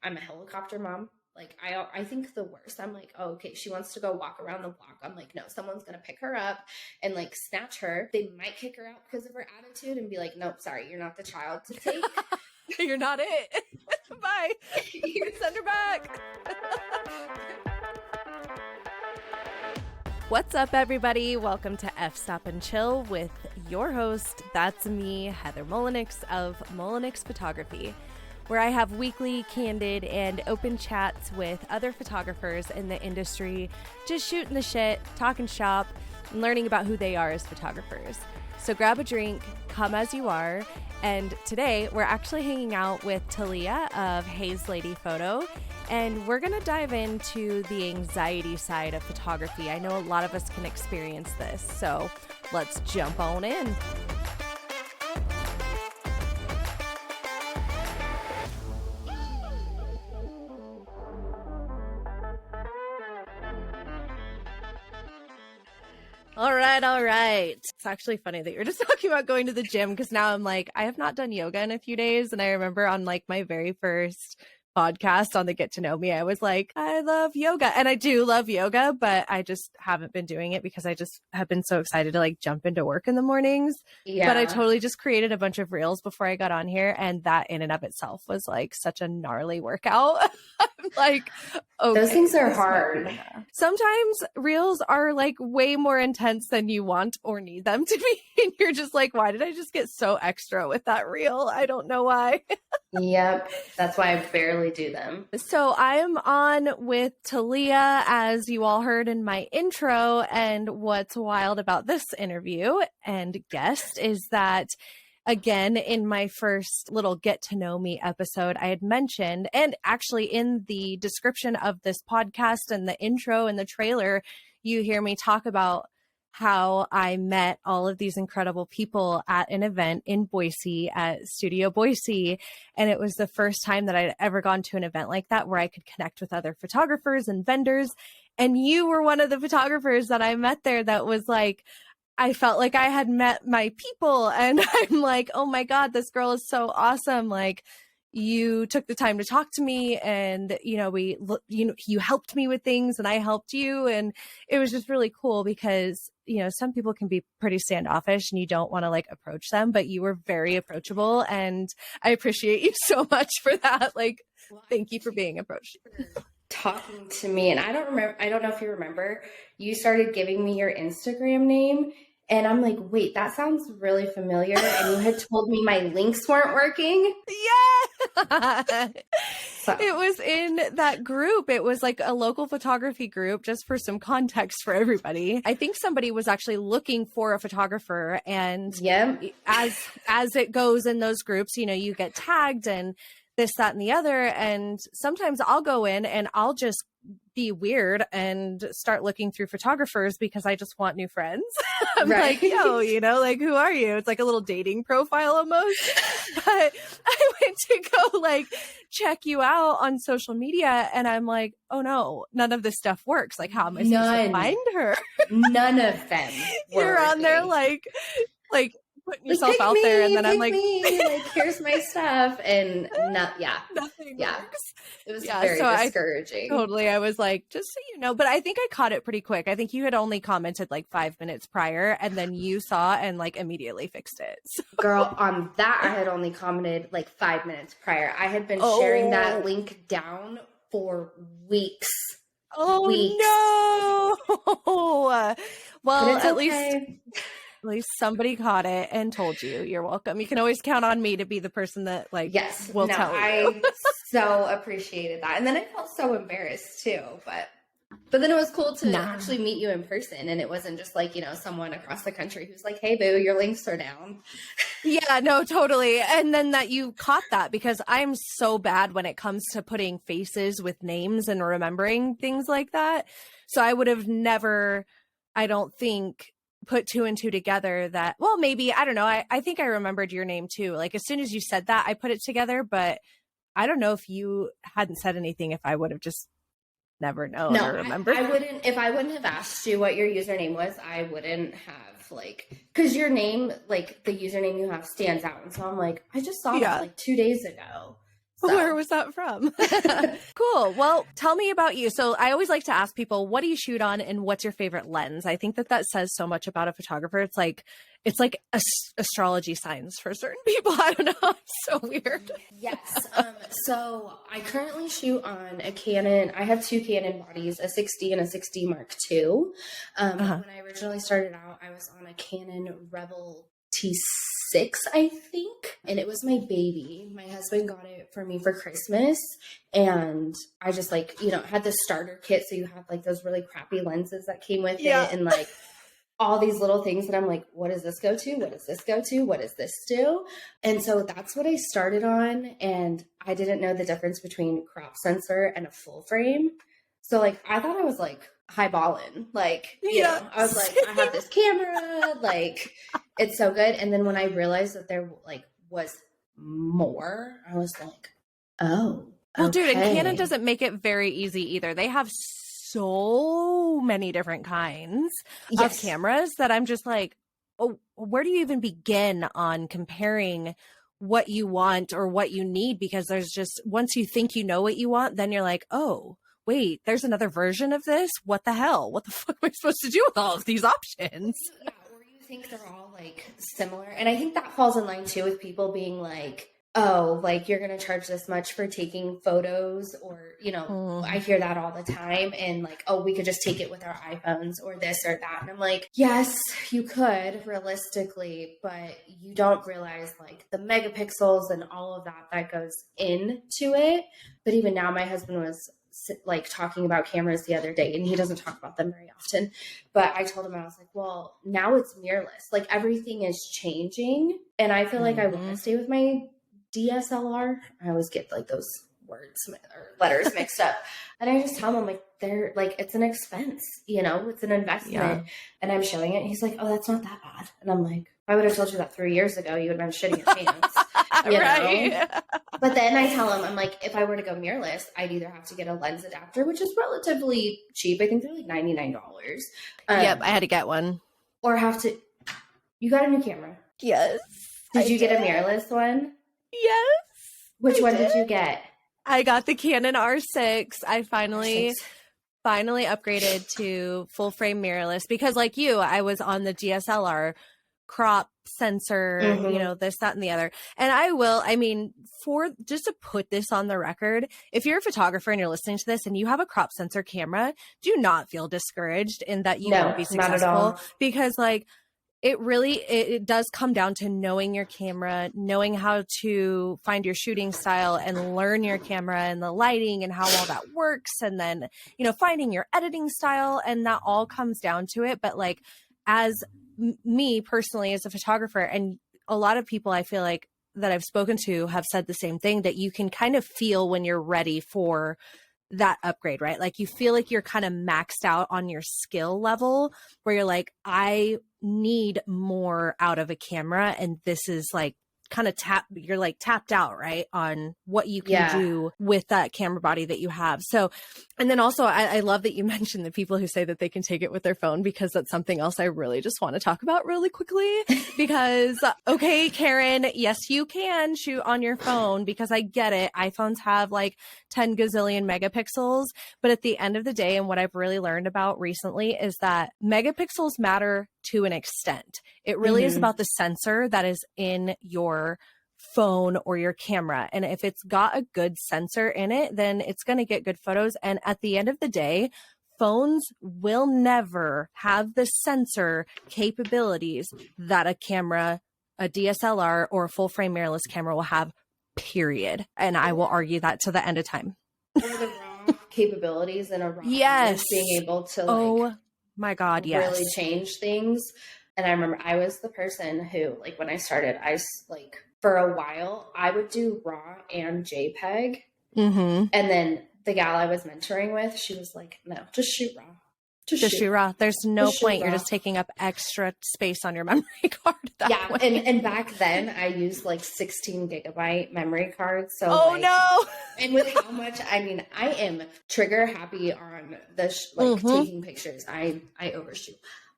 I'm a helicopter mom. Like I think the worst. I'm like, oh, okay, she wants to go walk around the block. I'm like, no, someone's gonna pick her up and like snatch her. They might kick her out because of her attitude and be like, nope, sorry, you're not the child to take. You're not it. Bye. Send her back. What's up, everybody? Welcome to F Stop and Chill with your host, that's me, Heather Mullinix of Mullinix Photography, where I have weekly, candid, and open chats with other photographers in the industry, just shooting the shit, talking shop, and learning about who they are as photographers. So grab a drink, come as you are, and today we're actually hanging out with Tahlia of Hayes Lady Photo, and we're going to dive into the anxiety side of photography. I know a lot of us can experience this, so let's jump on in. All right. It's actually funny that you're just talking about going to the gym, because now I'm like, I have not done yoga in a few days. And I remember on like my very first podcast on the Get to Know Me, I was like, I love yoga. And I do love yoga, but I just haven't been doing it because I just have been so excited to like jump into work in the mornings. Yeah. But I totally just created a bunch of reels before I got on here. And that in and of itself was like such a gnarly workout. I'm like, okay, those things are hard. Sometimes reels are like way more intense than you want or need them to be. And you're just like, why did I just get so extra with that reel? I don't know why. Yep. That's why I barely do them. So I'm on with Tahlia, as you all heard in my intro. And what's wild about this interview and guest is that, again, in my first little Get to Know Me episode, I had mentioned, and actually in the description of this podcast and the intro and the trailer, you hear me talk about how I met all of these incredible people at an event in Boise at Studio Boise. And it was the first time that I'd ever gone to an event like that where I could connect with other photographers and vendors. And you were one of the photographers that I met there that was like, I felt like I had met my people, and I'm like, oh my God, this girl is so awesome. Like, you took the time to talk to me, and, you helped me with things and I helped you. And it was just really cool because, some people can be pretty standoffish and you don't want to like approach them, but you were very approachable. And I appreciate you so much for that. Like, thank you for being approached. Talking to me, and I don't know if you remember, you started giving me your Instagram name. And I'm like, wait, that sounds really familiar. And you had told me my links weren't working. Yeah. So. It was in that group. It was like a local photography group, just for some context for everybody. I think somebody was actually looking for a photographer. And as it goes in those groups, you get tagged and this, that, and the other. And sometimes I'll go in and I'll just be weird and start looking through photographers because I just want new friends. I'm like, yo, like, who are you? It's like a little dating profile almost. But I went to go like check you out on social media, and I'm like, oh no, none of this stuff works. Like, how am I supposed to find her? None of them. You're on there like putting yourself out there, and then I'm like, here's my stuff, and nothing works. It was very discouraging. I was like, just so you know, but I think I caught it pretty quick. I think you had only commented like 5 minutes prior, and then you saw and like immediately fixed it. So. Girl, on that I had only commented like 5 minutes prior. I had been sharing that link down for weeks. Oh no! Well, at least somebody caught it and told you. You're welcome. You can always count on me to be the person that will tell you. I so appreciated that. And then I felt so embarrassed too, but then it was cool to actually meet you in person. And it wasn't just like, someone across the country who's like, hey boo, your links are down. Yeah, no, totally. And then that you caught that, because I'm so bad when it comes to putting faces with names and remembering things like that. So I would have never, I don't think, put two and two together that, well, maybe, I don't know. I think I remembered your name too. Like as soon as you said that, I put it together, but I don't know if you hadn't said anything, if I would have just never known or remembered. I wouldn't, if I wouldn't have asked you what your username was, I wouldn't have because your name, like the username you have stands out. And so I'm like, I just saw that like 2 days ago. So. Where was that from? Cool. Well, tell me about you. So I always like to ask people, what do you shoot on and what's your favorite lens? I think that says so much about a photographer. It's like astrology signs for certain people. I don't know. It's so weird. Yes. So I currently shoot on a Canon. I have two Canon bodies, a 6D and a 6D Mark II. When I originally started out, I was on a Canon Rebel T6, I think. And it was my baby. My husband got it for me for Christmas. And I just had the starter kit. So you have like those really crappy lenses that came with it. And like all these little things that I'm like, what does this go to? What does this go to? What does this do? And so that's what I started on. And I didn't know the difference between crop sensor and a full frame. So like, I thought I was like highballing, like, you know, I was like, I have this camera, like it's so good. And then when I realized that there like was more, I was like, oh, well, dude, and Canon doesn't make it very easy either. They have so many different kinds of cameras that I'm just like, oh, where do you even begin on comparing what you want or what you need? Because there's just, once you think you know what you want, then you're like, oh, wait, there's another version of this? What the hell? What the fuck am I supposed to do with all of these options? Yeah, or you think they're all like similar. And I think that falls in line too with people being like, oh, like you're going to charge this much for taking photos, or, you know, I hear that all the time. And like, oh, we could just take it with our iPhones or this or that. And I'm like, yes, you could realistically, but you don't realize like the megapixels and all of that goes into it. But even now, my husband was like talking about cameras the other day, and he doesn't talk about them very often, but I told him, I was like, well, now it's mirrorless. Like everything is changing. And I feel like I want to stay with my DSLR. I always get like those words or letters mixed up. And I just tell him, like, they're like, it's an expense, you know, it's an investment. Yeah. And I'm showing it. And he's like, oh, that's not that bad. And I'm like, I would have told you that 3 years ago, you would have been shitting your pants. You know? But then I tell him, I'm like, if I were to go mirrorless, I'd either have to get a lens adapter, which is relatively cheap. I think they're like $99. Yep, I had to get one. Or you got a new camera. Yes. Did you get a mirrorless one? Yes. Which one did you get? I got the Canon R6. I finally upgraded to full frame mirrorless because like you, I was on the DSLR crop sensor, you know, this, that, and the other. And I mean, for just to put this on the record, if you're a photographer and you're listening to this and you have a crop sensor camera, do not feel discouraged in that you won't be successful, because like, it does come down to knowing your camera, knowing how to find your shooting style and learn your camera and the lighting and how all that works. And then, you know, finding your editing style, and that all comes down to it. But like, as me personally, as a photographer, and a lot of people I feel like that I've spoken to have said the same thing, that you can kind of feel when you're ready for that upgrade, right? Like you feel like you're kind of maxed out on your skill level where you're like, I need more out of a camera. And this is like kind of you're like tapped out, right, on what you can do with that camera body that you have. So, and then also I love that you mentioned the people who say that they can take it with their phone, because that's something else I really just want to talk about really quickly. Because, okay, Karen, yes, you can shoot on your phone, because I get it. iPhones have like 10 gazillion megapixels, but at the end of the day, and what I've really learned about recently is that megapixels matter to an extent. It really is about the sensor that is in your phone or your camera. And if it's got a good sensor in it, then it's going to get good photos. And at the end of the day, phones will never have the sensor capabilities that a camera, a DSLR or a full frame mirrorless camera will have, period. And I will argue that to the end of time. Or the raw capabilities and a raw being able to like, my God, really change things. And I remember I was the person who, like, when I started, like, for a while, I would do RAW and JPEG. And then the gal I was mentoring with, she was like, no, just shoot RAW. Just shoot RAW. There's no point. You're just taking up extra space on your memory card. And back then I used like 16 gigabyte memory cards. So no. And with how much, I mean, I am trigger happy on the taking pictures. I overshoot.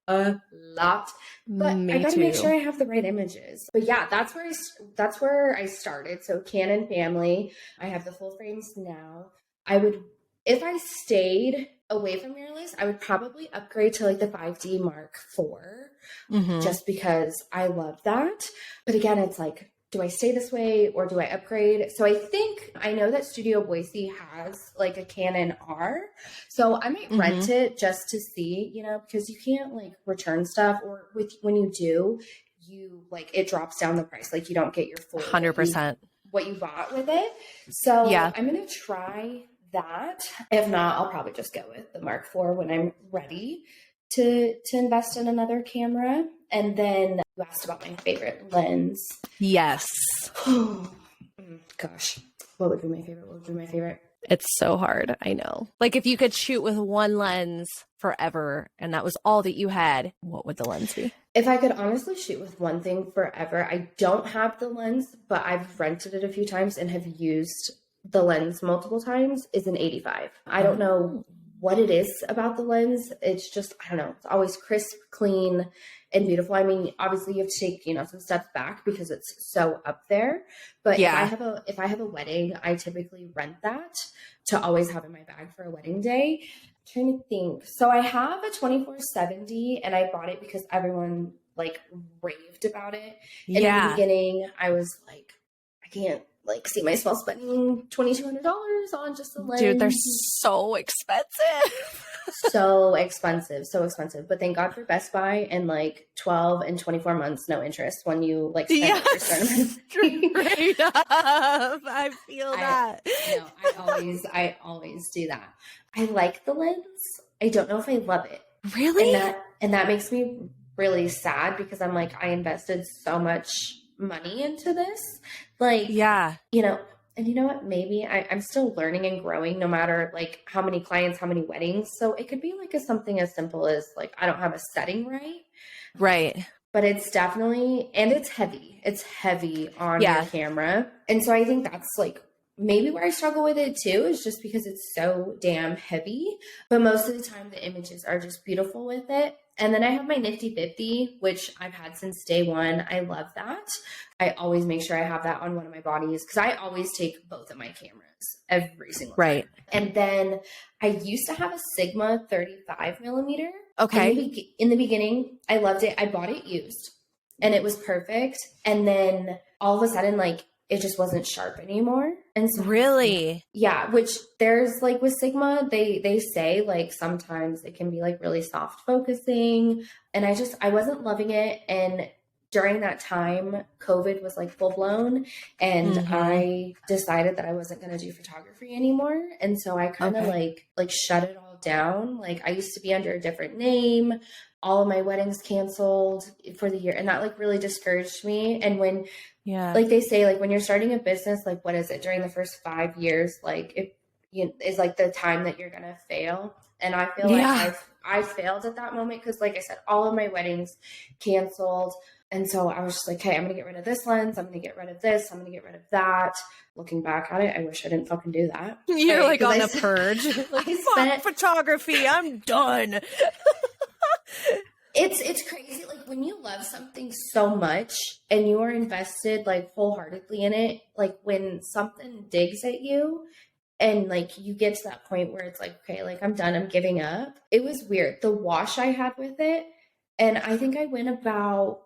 a lot. But Me I gotta too. make sure I have the right images. But yeah, that's where I started. So Canon family, I have the full frames now. I would, if I stayed away from mirrorless, I would probably upgrade to like the 5D Mark IV, just because I love that. But again, it's like, do I stay this way or do I upgrade? So I know that Studio Boise has like a Canon R. So I might rent it just to see, because you can't like return stuff, or when you do, you like, it drops down the price. Like you don't get your full 100%. what you bought with it. So yeah, I'm going to try that. If not, I'll probably just go with the Mark IV when I'm ready to invest in another camera. And then you asked about my favorite lens. Yes. Gosh, what would be my favorite? It's so hard. I know. Like if you could shoot with one lens forever and that was all that you had, what would the lens be? If I could honestly shoot with one thing forever, I don't have the lens, but I've rented it a few times and have used the lens multiple times, is an 85. I don't know what it is about the lens. It's just, I don't know. It's always crisp, clean, and beautiful. I mean, obviously you have to take, some steps back because it's so up there. But if I have a wedding, I typically rent that to always have in my bag for a wedding day. I'm trying to think. So I have a 24-70 and I bought it because everyone like raved about it. And in the beginning, I was like, I can't like see myself spending $2,200 on just a lens. Dude, they're so expensive. so expensive. But thank God for Best Buy, and like 12 and 24 months, no interest when you like spend a certain amount. Straight up. I feel that. I always do that. I like the lens. I don't know if I love it. Really? And that makes me really sad because I'm like, I invested so much money into this. Like, and you know what? Maybe I'm still learning and growing no matter like how many clients, how many weddings. So it could be like something as simple as like, I don't have a setting right. Right. But it's definitely, and it's heavy. It's heavy on your camera. And so I think that's like maybe where I struggle with it too, is just because it's so damn heavy. But most of the time the images are just beautiful with it. And then I have my Nifty 50, which I've had since day one. I love that. I always make sure I have that on one of my bodies because I always take both of my cameras every single time. And then I used to have a Sigma 35 millimeter. Okay. In the beginning, I loved it. I bought it used and it was perfect. And then all of a sudden, like, it just wasn't sharp anymore. And so really? Yeah, which there's like with Sigma, they say like sometimes it can be like really soft focusing. And I wasn't loving it. And during that time, COVID was like full blown. And I decided that I wasn't going to do photography anymore. And so I kind of like shut it all down. Like I used to be under a different name. All of my weddings canceled for the year. And that like really discouraged me. And when like they say, like when you're starting a business, like what is it during the first 5 years, like it is like the time that you're going to fail. And I feel like I failed at that moment. Cause like I said, all of my weddings canceled. And so I was just like, hey, I'm going to get rid of this lens. I'm going to get rid of this. I'm going to get rid of that. Looking back at it, I wish I didn't fucking do that. You're like on a purge. Like, fuck photography. I'm done. It's crazy. Like when you love something so much and you are invested like wholeheartedly in it, like when something digs at you and like you get to that point where it's like, okay, like I'm done, I'm giving up. It was weird. The wash I had with it, and I think I went about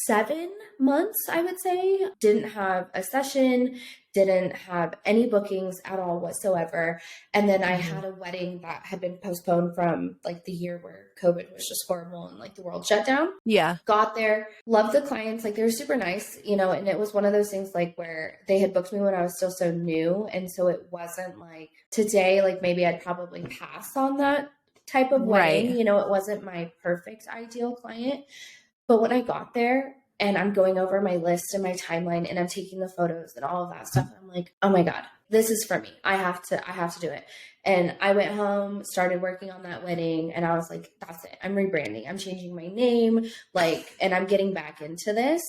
7 months, I would say. Didn't have a session, didn't have any bookings at all whatsoever. And then I had a wedding that had been postponed from like the year where COVID was just horrible and like the world shut down. Yeah. Got there, loved the clients. Like they were super nice, and it was one of those things like where they had booked me when I was still so new. And so it wasn't like today, like maybe I'd probably pass on that type of wedding. It wasn't my perfect ideal client. But when I got there and I'm going over my list and my timeline and I'm taking the photos and all of that stuff, I'm like, oh my God, this is for me. I have to do it. And I went home, started working on that wedding, and I was like, that's it. I'm rebranding. I'm changing my name, and I'm getting back into this.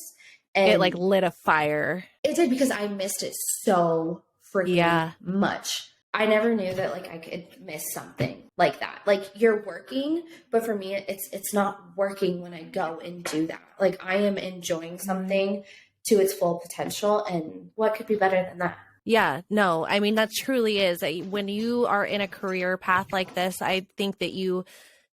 And it like lit a fire. It did, because I missed it so freaking much. I never knew that like I could miss something like that. Like you're working, but for me, it's not working when I go and do that. Like I am enjoying something to its full potential, and what could be better than that? Yeah, no, I mean, that truly is. When you are in a career path like this, I think that you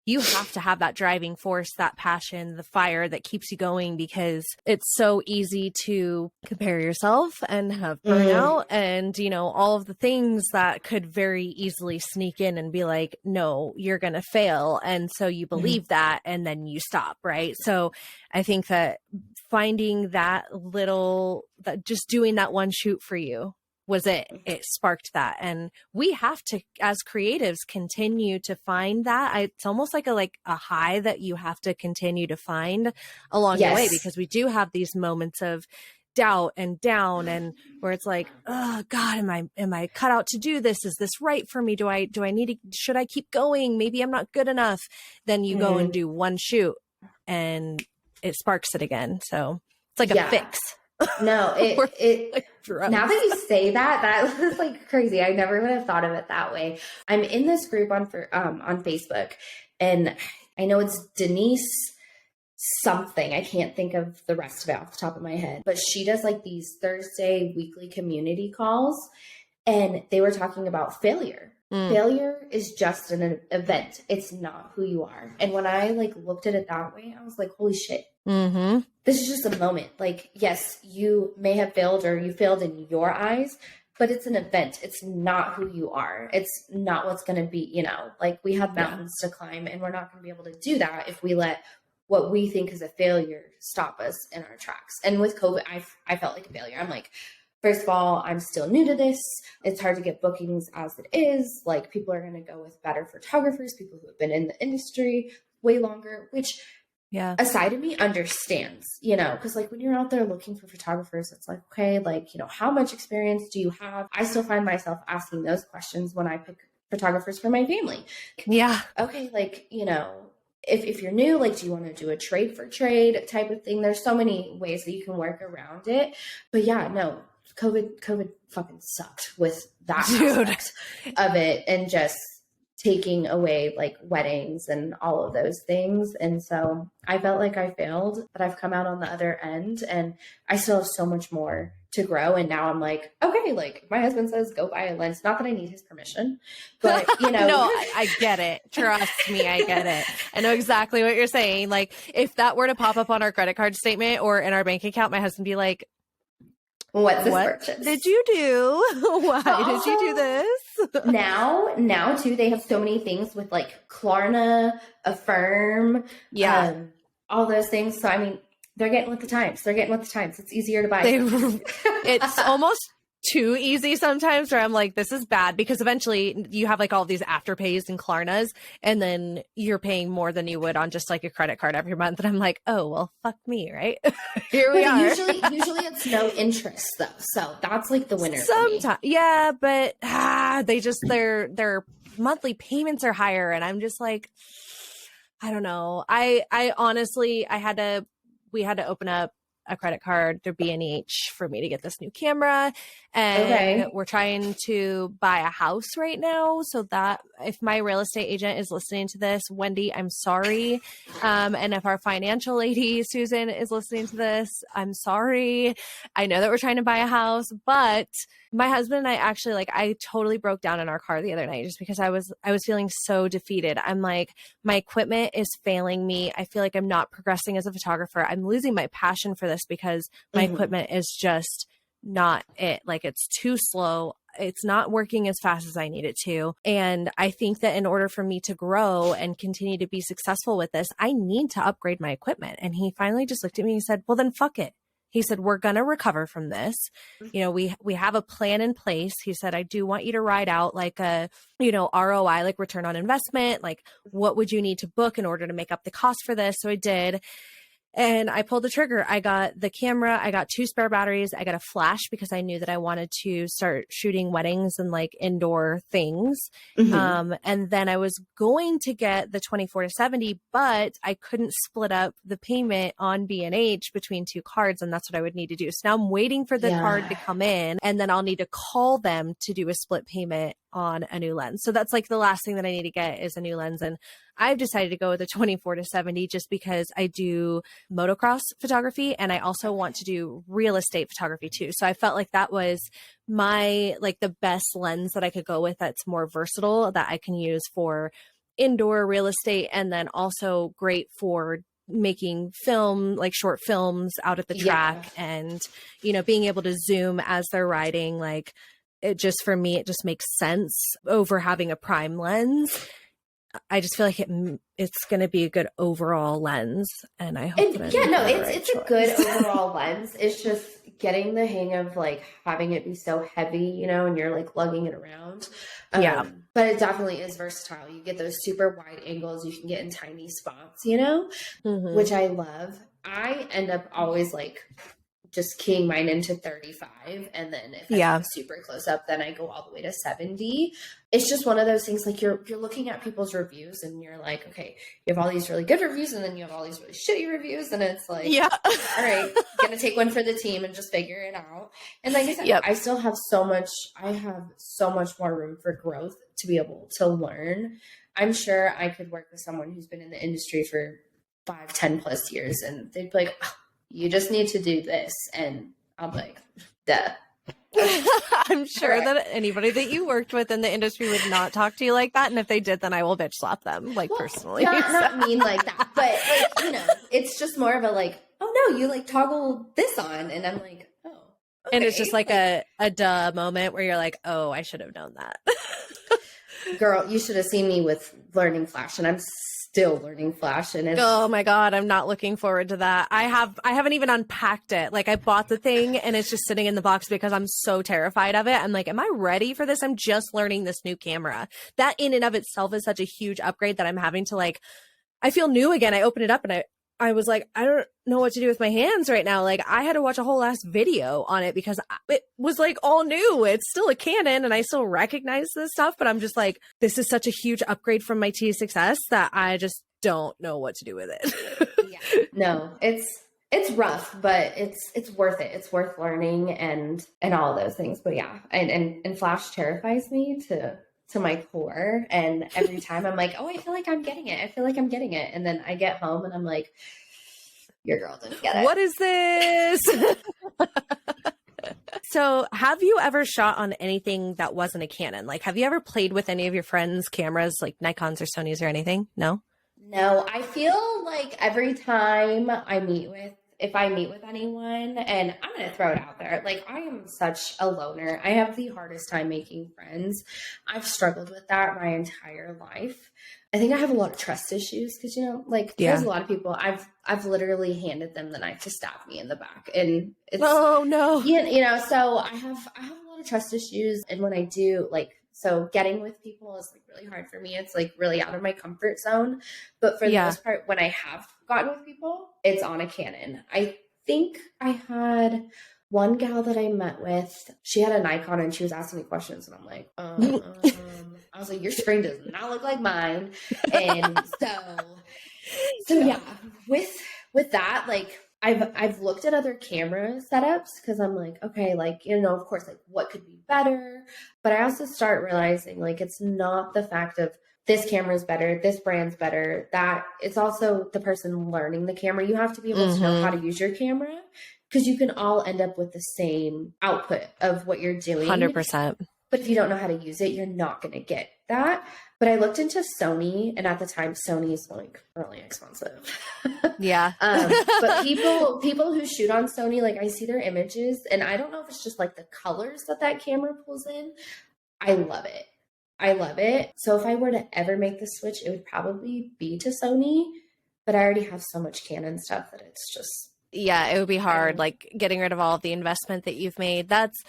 have to have that driving force, that passion, the fire that keeps you going, because it's so easy to compare yourself and have burnout and, you know, all of the things that could very easily sneak in and be like, no, you're going to fail. And so you believe that and then you stop, right? So I think that finding that just doing that one shoot for you was it sparked that. And we have to, as creatives, continue to find that. It's almost like a high that you have to continue to find along your way, because we do have these moments of doubt and down, and where it's like, oh God, am I cut out to do this? Is this right for me? Do I should I keep going? Maybe I'm not good enough. Then you go and do one shoot and it sparks it again. So it's like a fix. No, now that you say that, that was like crazy. I never would have thought of it that way. I'm in this group on Facebook, and I know it's Denise something. I can't think of the rest of it off the top of my head, but she does like these Thursday weekly community calls, and they were talking about failure. Failure is just an event. It's not who you are. And when I like looked at it that way, I was like, holy shit. This is just a moment. Like, yes, you may have failed, or you failed in your eyes, but it's an event. It's not who you are. It's not what's going to be, you know, like we have mountains to climb, and we're not going to be able to do that if we let what we think is a failure stop us in our tracks. And with COVID, I felt like a failure. I'm like, first of all, I'm still new to this. It's hard to get bookings as it is. Like people are going to go with better photographers, people who have been in the industry way longer, which a side of me understands, you know, because like when you're out there looking for photographers, it's like, okay, like, you know, how much experience do you have? I still find myself asking those questions when I pick photographers for my family. Yeah. Okay. Like, you know, if you're new, like, do you want to do a trade for trade type of thing? There's so many ways that you can work around it. But yeah, no. COVID fucking sucked with that aspect of it, and just taking away like weddings and all of those things. And so I felt like I failed, but I've come out on the other end, and I still have so much more to grow. And now I'm like, okay, like my husband says, go buy a lens. Not that I need his permission, but you know. No, I get it. Trust me, I get it. I know exactly what you're saying. Like if that were to pop up on our credit card statement or in our bank account, my husband would be like, What's this what purchase? Did you do? Why did you do this? now too, they have so many things with like Klarna, Affirm, all those things. So I mean, they're getting with the times. It's easier to buy. It's almost too easy sometimes, where I'm like, this is bad, because eventually you have like all these afterpays and Klarnas, and then you're paying more than you would on just like a credit card every month. And I'm like, oh, well, fuck me, right? Here we are. Usually it's no interest though. So that's like the winner. Sometimes, yeah, but they just, their monthly payments are higher. And I'm just like, I don't know. I honestly, we had to open up a credit card through B&H for me to get this new camera. And we're trying to buy a house right now. So that if my real estate agent is listening to this, Wendy, I'm sorry. And if our financial lady, Susan, is listening to this, I'm sorry. I know that we're trying to buy a house, but my husband and I actually, like, I totally broke down in our car the other night just because I was feeling so defeated. I'm like, my equipment is failing me. I feel like I'm not progressing as a photographer. I'm losing my passion for this because my equipment is just not it. Like, it's too slow. It's not working as fast as I need it to. And I think that in order for me to grow and continue to be successful with this, I need to upgrade my equipment. And he finally just looked at me and said, well, then fuck it. He said, we're going to recover from this. You know, we have a plan in place. He said, I do want you to write out like a, you know, ROI, like return on investment. Like, what would you need to book in order to make up the cost for this? So I did. And I pulled the trigger. I got the camera. I got 2 spare batteries. I got a flash because I knew that I wanted to start shooting weddings and like indoor things. And then I was going to get the 24-70, but I couldn't split up the payment on B&H between 2 cards. And that's what I would need to do. So now I'm waiting for the card to come in, and then I'll need to call them to do a split payment on a new lens. So that's like the last thing that I need to get is a new lens. And I've decided to go with a 24-70 just because I do motocross photography and I also want to do real estate photography too. So I felt like that was my, like the best lens that I could go with that's more versatile, that I can use for indoor real estate, and then also great for making film, like short films out at the track, and, you know, being able to zoom as they're riding. Like it just, for me, it just makes sense over having a prime lens. I just feel like it's going to be a good overall lens, and I hope it's a good overall lens. It's just getting the hang of like having it be so heavy, you know, and you're like lugging it around. But it definitely is versatile. You get those super wide angles. You can get in tiny spots, you know, which I love. I end up always like just keying mine into 35. And then if I go super close up, then I go all the way to 70. It's just one of those things, like you're looking at people's reviews and you're like, okay, you have all these really good reviews and then you have all these really shitty reviews. And it's like, all right, going to take one for the team and just figure it out. And like I said, I still have I have so much more room for growth to be able to learn. I'm sure I could work with someone who's been in the industry for 5, 10 plus years and they'd be like, oh, you just need to do this. And I'm like, duh. I'm sure that anybody that you worked with in the industry would not talk to you like that. And if they did, then I will bitch slap them, like personally. Not mean like that. But like, you know, it's just more of a like, oh no, you like toggle this on. And I'm like, oh. Okay. And it's just like a duh moment where you're like, oh, I should have known that. Girl, you should have seen me with learning Flash, and I'm still learning Flash. And it's, oh my God, I'm not looking forward to that. I haven't even unpacked it. Like I bought the thing and it's just sitting in the box because I'm so terrified of it. I'm like, am I ready for this? I'm just learning this new camera. That in and of itself is such a huge upgrade that I'm having to like, I feel new again. I opened it up and I was like, I don't know what to do with my hands right now. Like I had to watch a whole last video on it because it was like all new. It's still a Canon and I still recognize this stuff, but I'm just like, this is such a huge upgrade from my T6S that I just don't know what to do with it. No, it's rough, but it's worth it. It's worth learning and all those things. But yeah, and Flash terrifies me to my core. And every time I'm like, oh, I feel like I'm getting it. I feel like I'm getting it. And then I get home and I'm like, your girl didn't get it. What is this? So have you ever shot on anything that wasn't a Canon? Like, have you ever played with any of your friends' cameras, like Nikons or Sonys or anything? No? No, I feel like every time if I meet with anyone, and I'm going to throw it out there, like I am such a loner. I have the hardest time making friends. I've struggled with that my entire life. I think I have a lot of trust issues because, you know, like there's a lot of people I've literally handed them the knife to stab me in the back, and it's, oh no, you know, so I have a lot of trust issues. And when I do, like, so getting with people is like really hard for me. It's like really out of my comfort zone. But for the most part, when I have gotten with people, it's on a Canon. I think I had one gal that I met with, she had a Nikon and she was asking me questions and I'm like, I was like, your screen does not look like mine. And so yeah, with that, like I've looked at other camera setups because I'm like, okay, like, you know, of course, like what could be better? But I also start realizing like, it's not the fact of this camera is better, this brand's better, that it's also the person learning the camera. You have to be able to know how to use your camera because you can all end up with the same output of what you're doing. 100%. But if you don't know how to use it, you're not going to get that. But I looked into Sony, and at the time, Sony's like really expensive. Yeah. But people who shoot on Sony, like I see their images, and I don't know if it's just like the colors that camera pulls in. I love it. I love it. So if I were to ever make the switch, it would probably be to Sony. But I already have so much Canon stuff that it's just, yeah, it would be hard, like getting rid of all of the investment that you've made. That's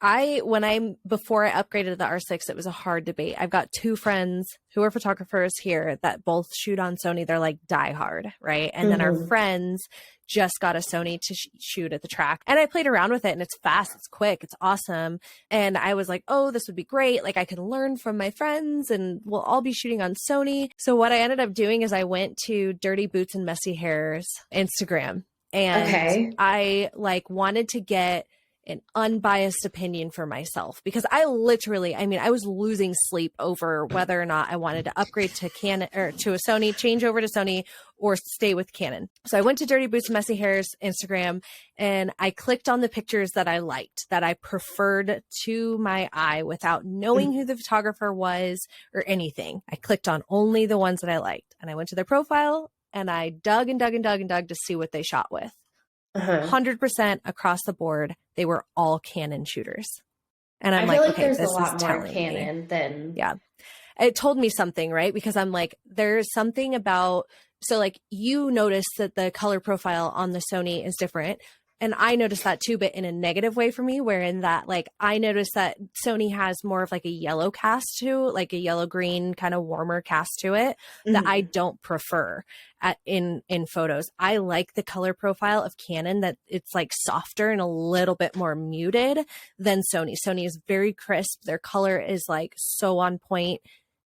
Before I upgraded to the R6, it was a hard debate. I've got two friends who are photographers here that both shoot on Sony. They're like diehard, right? And then our friends just got a Sony to shoot at the track. And I played around with it, and it's fast, it's quick, it's awesome. And I was like, oh, this would be great. Like, I can learn from my friends and we'll all be shooting on Sony. So what I ended up doing is I went to Dirty Boots and Messy Hair's Instagram, and I like wanted to get an unbiased opinion for myself, because I was losing sleep over whether or not I wanted to upgrade to Canon or to a Sony, change over to Sony, or stay with Canon. So I went to Dirty Boots and Messy Hair's Instagram, and I clicked on the pictures that I liked, that I preferred to my eye without knowing who the photographer was or anything. I clicked on only the ones that I liked, and I went to their profile and I dug and dug and dug and dug to see what they shot with. 100% across the board, they were all Canon shooters. And I'm like, okay, there's this a lot is more telling Canon me. than It told me something, right? Because I'm like, there's something about, so like you notice that the color profile on the Sony is different. And I noticed that too, but in a negative way for me, wherein that like I noticed that Sony has more of like a yellow cast to, like a yellow green kind of warmer cast to it that I don't prefer in photos. I like the color profile of Canon, that it's like softer and a little bit more muted than Sony. Sony is very crisp. Their color is like so on point,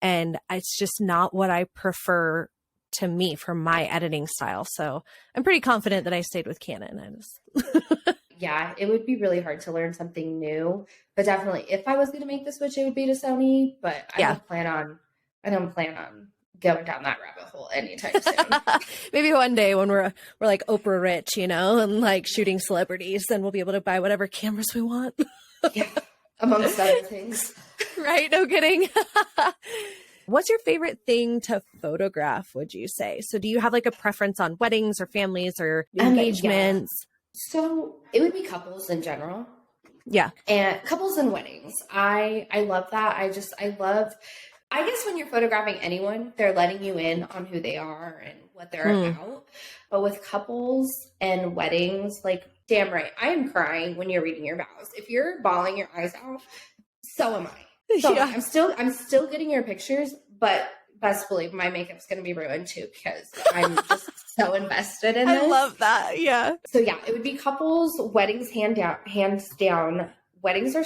and it's just not what I prefer to me for my editing style. So I'm pretty confident that I stayed with Canon. Yeah, it would be really hard to learn something new, but definitely if I was going to make the switch, it would be to Sony, but I don't plan on going down that rabbit hole anytime soon. Maybe one day when we're like Oprah rich, you know, and like shooting celebrities, then we'll be able to buy whatever cameras we want. Yeah, amongst other things. Right? No kidding. What's your favorite thing to photograph, would you say? So do you have like a preference on weddings or families or engagements? So it would be couples in general. Yeah. And couples and weddings. I love that. I guess when you're photographing anyone, they're letting you in on who they are and what they're about. But with couples and weddings, like, damn right, I am crying when you're reading your vows. If you're bawling your eyes out, so am I. So yeah. I'm still getting your pictures, but best believe my makeup's going to be ruined too, because I'm just so invested in this. I love that. Yeah. So yeah, it would be couples, weddings, hands down. Weddings are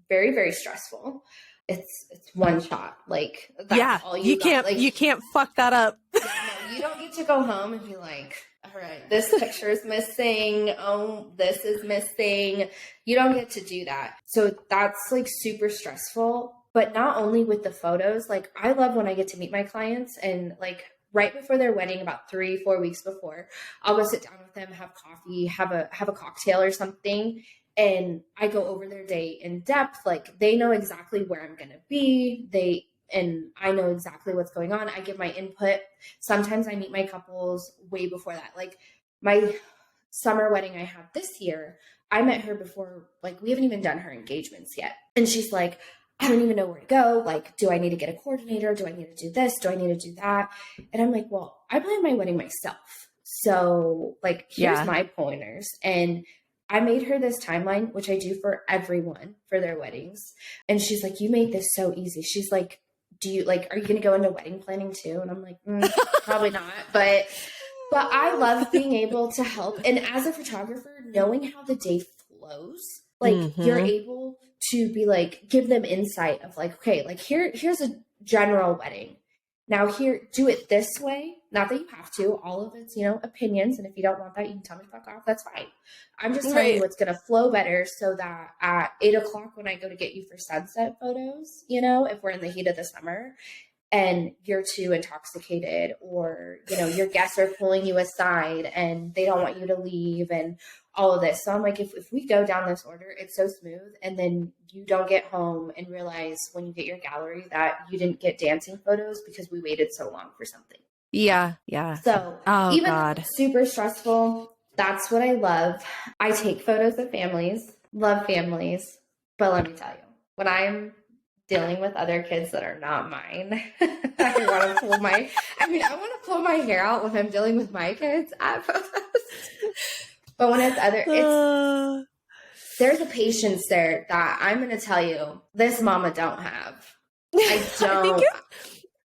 very, very stressful. It's one shot. Like, that's all you can't, like, you can't fuck that up. No, you don't get to go home and be like, all right, this picture is missing. Oh, this is missing. You don't get to do that. So that's like super stressful, but not only with the photos. Like, I love when I get to meet my clients, and like right before their wedding, about 3-4 weeks before, I'll go sit down with them, have coffee, have a cocktail or something. And I go over their day in depth. Like, they know exactly where I'm going to be. And I know exactly what's going on. I give my input. Sometimes I meet my couples way before that. Like, my summer wedding I had this year, I met her before, like, we haven't even done her engagements yet. And she's like, I don't even know where to go. Like, do I need to get a coordinator? Do I need to do this? Do I need to do that? And I'm like, well, I planned my wedding myself. So like, here's my pointers. And I made her this timeline, which I do for everyone for their weddings. And she's like, you made this so easy. She's like, are you going to go into wedding planning too? And I'm like, probably not. But I love being able to help. And as a photographer, knowing how the day flows, like you're able to be like, give them insight of like, okay, like here's a general wedding. Now here, do it this way. Not that you have to, all of it's, opinions. And if you don't want that, you can tell me to fuck off. That's fine. I'm just telling you what's going to flow better, so that at 8:00 when I go to get you for sunset photos, if we're in the heat of the summer and you're too intoxicated, or, your guests are pulling you aside and they don't want you to leave and all of this. So I'm like, if we go down this order, it's so smooth. And then you don't get home and realize when you get your gallery that you didn't get dancing photos because we waited so long for something. Yeah. Yeah. So even though it's super stressful, that's what I love. I take photos of families, love families, but let me tell you, when I'm dealing with other kids that are not mine, I want to pull my hair out when I'm dealing with my kids at photos. But when it's there's a patience there that I'm going to tell you this mama don't have. I don't.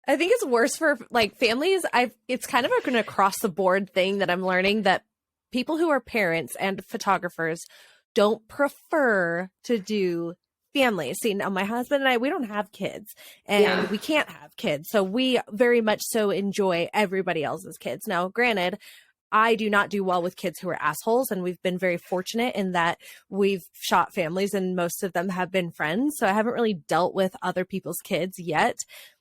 I think it's worse for like families. It's kind of an across the board thing that I'm learning, that people who are parents and photographers don't prefer to do families. See, now my husband and I, we don't have kids, and we can't have kids. So we very much so enjoy everybody else's kids. Now, granted, I do not do well with kids who are assholes, and we've been very fortunate in that we've shot families and most of them have been friends. So I haven't really dealt with other people's kids yet.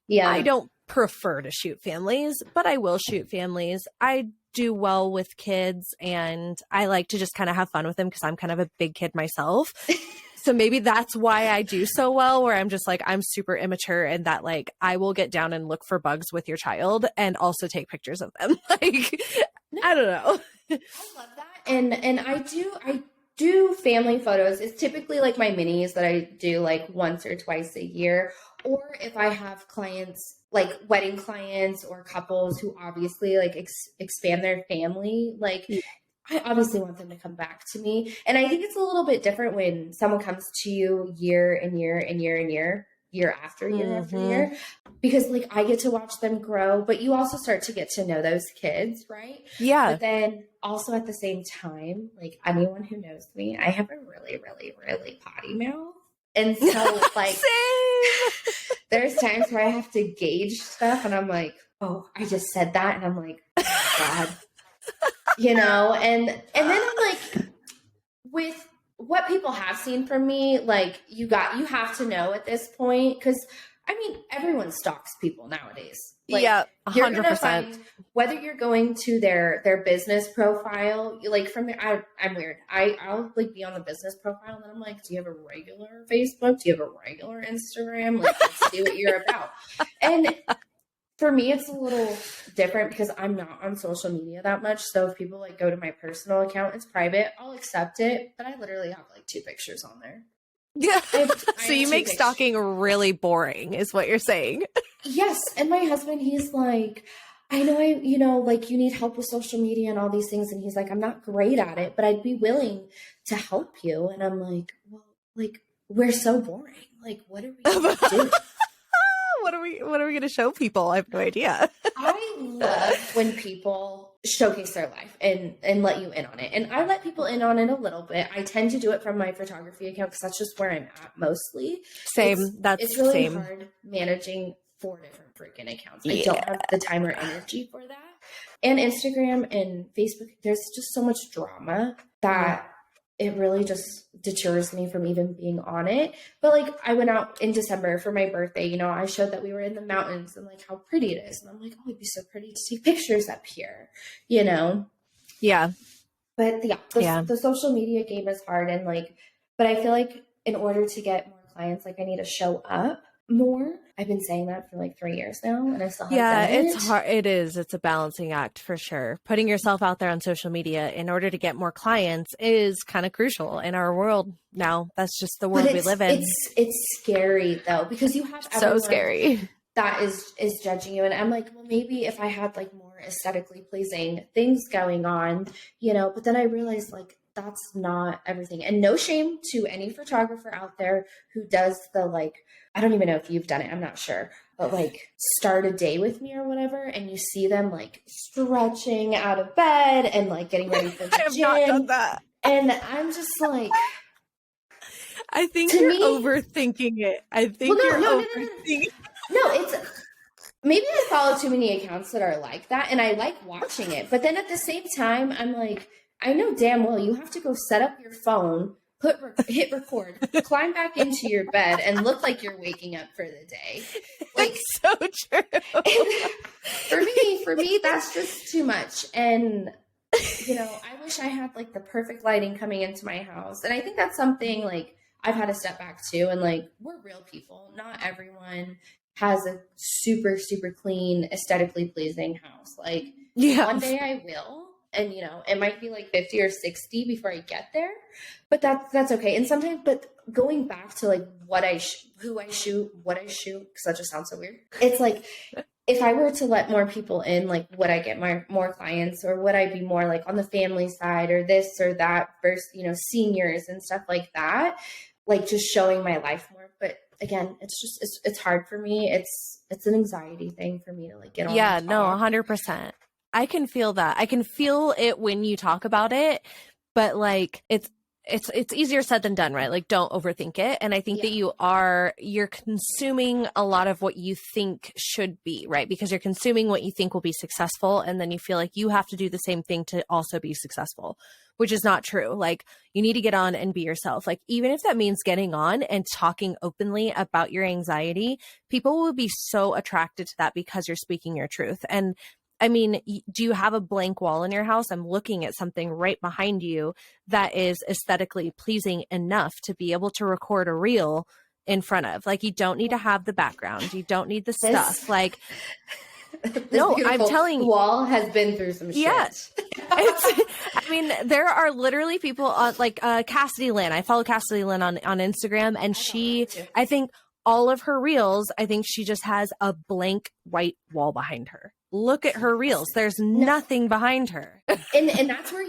Yeah. I don't prefer to shoot families, but I will shoot families. I do well with kids, and I like to just kind of have fun with them because I'm kind of a big kid myself. So maybe that's why I do so well, where I'm just like, I'm super immature, and that like I will get down and look for bugs with your child and also take pictures of them. Like, I don't know. I love that. And I do family photos. It's typically like my minis that I do like once or twice a year. Or if I have clients, like wedding clients or couples who obviously like expand their family, like I obviously want them to come back to me. And I think it's a little bit different when someone comes to you year and year and year and year after year after year, because like I get to watch them grow, but you also start to get to know those kids, right? Yeah. But then also at the same time, like anyone who knows me, I have a really, really, really potty mouth. And so like there's times where I have to gauge stuff and I'm like, oh, I just said that. And I'm like, oh God, you know, and then I'm like, with what people have seen from me, like you have to know at this point, because I mean, everyone stalks people nowadays. Like, yeah, 100%. You're gonna find, whether you're going to their business profile, like from there, I'm weird. I'll like be on the business profile and then I'm like, do you have a regular Facebook? Do you have a regular Instagram? Like, let's see what you're about. And for me, it's a little different because I'm not on social media that much. So if people like go to my personal account, it's private. I'll accept it, but I literally have like 2 pictures on there. Yeah. So you make stalking really boring, is what you're saying. Yes. And my husband, he's like, I know, like you need help with social media and all these things. And he's like, I'm not great at it, but I'd be willing to help you. And I'm like, well, like, we're so boring. Like, what are we going to do? What are we going to show people? I have no idea. I love when people showcase their life and let you in on it. And I let people in on it a little bit. I tend to do it from my photography account because that's just where I'm at mostly. Same. It's really hard managing 4 different freaking accounts. Yeah. I don't have the time or energy for that. And Instagram and Facebook, there's just so much drama that it really just deters me from even being on it. But like I went out in December for my birthday, I showed that we were in the mountains and like how pretty it is. And I'm like, oh, it'd be so pretty to take pictures up here, Yeah. But the social media game is hard. And like, but I feel like in order to get more clients, like I need to show up more. I've been saying that for like 3 years now and I still haven't done it. It's hard. It is. It's a balancing act for sure. Putting yourself out there on social media in order to get more clients is kind of crucial in our world now. That's just the world we live in. It's scary though, because you have so scary that is judging you. And I'm like, well, maybe if I had like more aesthetically pleasing things going on, but then I realized like, that's not everything. And no shame to any photographer out there who does the like, I don't even know if you've done it. I'm not sure, but like start a day with me or whatever. And you see them like stretching out of bed and like getting ready for the gym. I have not done that. And I'm just like, I think you're overthinking it. I think you're overthinking. No, maybe I follow too many accounts that are like that. And I like watching it. But then at the same time, I'm like, I know damn well you have to go set up your phone, hit record, climb back into your bed, and look like you're waking up for the day. Like, it's so true. For me, that's just too much. And I wish I had like the perfect lighting coming into my house. And I think that's something like I've had to step back to. And like we're real people. Not everyone has a super, super clean, aesthetically pleasing house. Like one day I will. And, it might be like 50 or 60 before I get there, but that's okay. And sometimes, but going back to like who I shoot, what I shoot, because that just sounds so weird. It's like, if I were to let more people in, like, would I get more clients, or would I be more like on the family side or this or that versus, seniors and stuff like that, like just showing my life more. But again, it's hard for me. It's an anxiety thing for me to like get on Yeah, and no, talk. 100%. I can feel that. I can feel it when you talk about it, but like it's easier said than done, right? Like, don't overthink it. And I think that you're consuming a lot of what you think should be, right? Because you're consuming what you think will be successful, and then you feel like you have to do the same thing to also be successful, which is not true. Like, you need to get on and be yourself. Like, even if that means getting on and talking openly about your anxiety, people will be so attracted to that because you're speaking your truth. And I mean, do you have a blank wall in your house? I'm looking at something right behind you that is aesthetically pleasing enough to be able to record a reel in front of. Like, you don't need to have the background. You don't need the stuff. Like, no, I'm telling you, wall has been through some shit. I mean, there are literally people on, like, Cassidy Lynn. I follow Cassidy Lynn on Instagram, and I think all of her reels, I think she just has a blank white wall behind her. Look at her reels. There's nothing behind her. And that's where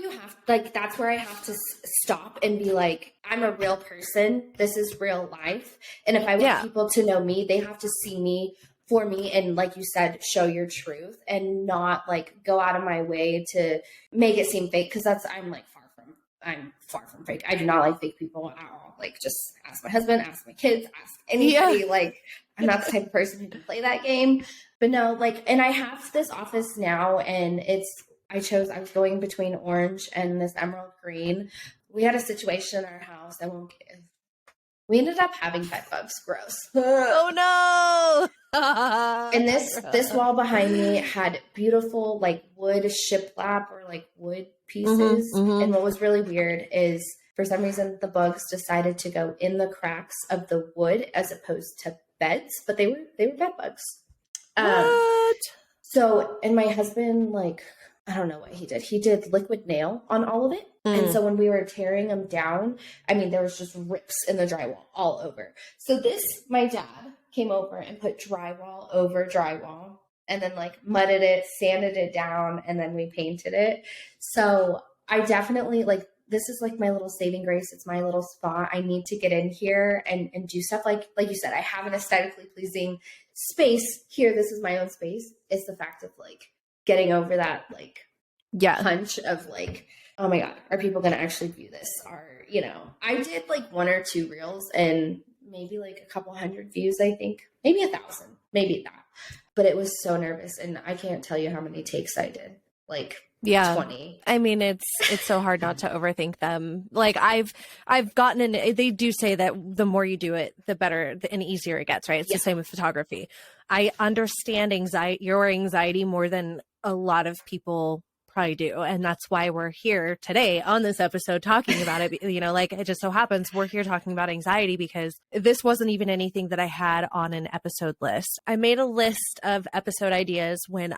that's where I have to stop and be like, I'm a real person. This is real life. And if I want people to know me, they have to see me for me. And like you said, show your truth and not like go out of my way to make it seem fake. Cause I'm far from fake. I do not like fake people at all. Like, just ask my husband, ask my kids, ask anybody. Yeah. Like, I'm not the type of person who can play that game. But no, like, and I have this office now, and I was going between orange and this emerald green. We had a situation in our house. We ended up having bed bugs. Gross. Oh no. And this wall behind me had beautiful like wood shiplap or like wood pieces. And what was really weird is, for some reason, the bugs decided to go in the cracks of the wood as opposed to beds, but they were bed bugs. What? So, and my husband, like, I don't know what he did. He did liquid nail on all of it. And so when we were tearing them down, I mean, there was just rips in the drywall all over. So my dad came over and put drywall over drywall, and then like mudded it, sanded it down, and then we painted it. So I definitely like, this is like my little saving grace. It's my little spot. I need to get in here and do stuff like you said. I have an aesthetically pleasing space here. This is my own space. It's the fact of like getting over that like hunch of like, oh my God, are people going to actually view this? I did like 1 or 2 reels and maybe like a couple hundred views, I think, maybe 1,000, maybe that. But it was so nervous, and I can't tell you how many takes I did. Like 20. I mean, it's so hard not to overthink them. Like, I've gotten in, they do say that the more you do it, the better and easier it gets, right? It's the same with photography. I understand your anxiety more than a lot of people probably do. And that's why we're here today on this episode talking about it. Like, it just so happens we're here talking about anxiety because this wasn't even anything that I had on an episode list. I made a list of episode ideas when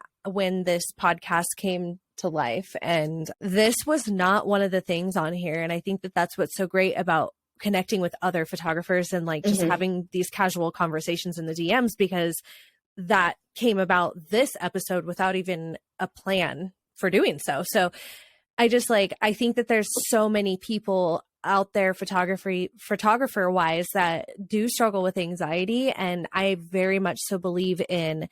this podcast came to life, and this was not one of the things on here. And I think that that's what's so great about connecting with other photographers and like just having these casual conversations in the DMs, because that came about this episode without even a plan for doing so. So I think that there's so many people out there photographer wise that do struggle with anxiety. And I very much so believe in,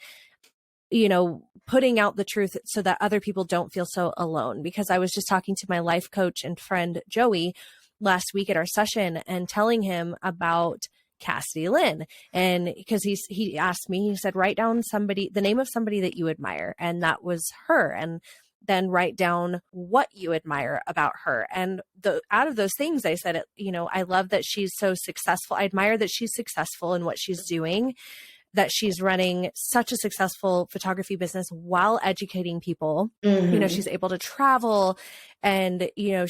putting out the truth so that other people don't feel so alone. Because I was just talking to my life coach and friend, Joey, last week at our session and telling him about Cassidy Lynn. And because he asked me, he said, write down the name of somebody that you admire. And that was her. And then write down what you admire about her. And out of those things, I said, I love that she's so successful. I admire that she's successful in what she's doing, that she's running such a successful photography business while educating people. She's able to travel, and, it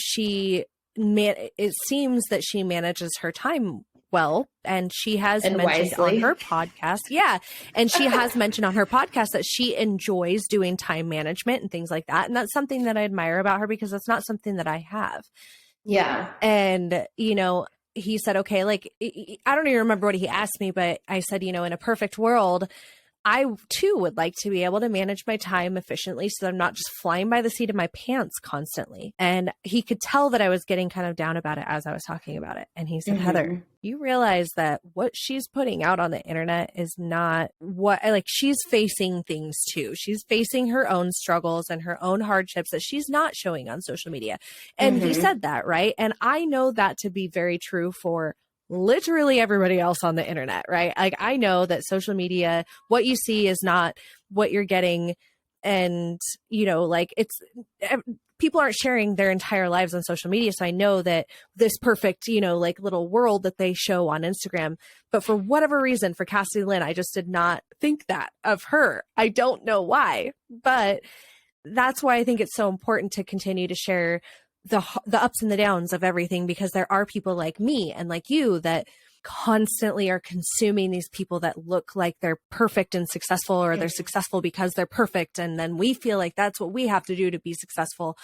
seems that she manages her time well, and she has mentioned wisely on her podcast. Yeah. And she has mentioned on her podcast that she enjoys doing time management and things like that. And that's something that I admire about her, because that's not something that I have. Yeah. And, he said, okay, like, I don't even remember what he asked me, but I said, in a perfect world, I too would like to be able to manage my time efficiently so that I'm not just flying by the seat of my pants constantly. And he could tell that I was getting kind of down about it as I was talking about it. And he said, Heather, you realize that what she's putting out on the internet is not what, like, she's facing things too. She's facing her own struggles and her own hardships that she's not showing on social media. And he said that, right? And I know that to be very true for literally everybody else on the internet, right? Like, I know that social media, what you see is not what you're getting. And, you know, like, it's, people aren't sharing their entire lives on social media. So I know that this perfect, you know, like, little world that they show on Instagram, but for whatever reason, for Cassie Lynn, I just did not think that of her. I don't know why, but that's why I think it's so important to continue to share the ups and the downs of everything, because there are people like me and like you that constantly are consuming these people that look like they're perfect and successful, or they're successful because they're perfect. And then we feel like that's what we have to do to be successful.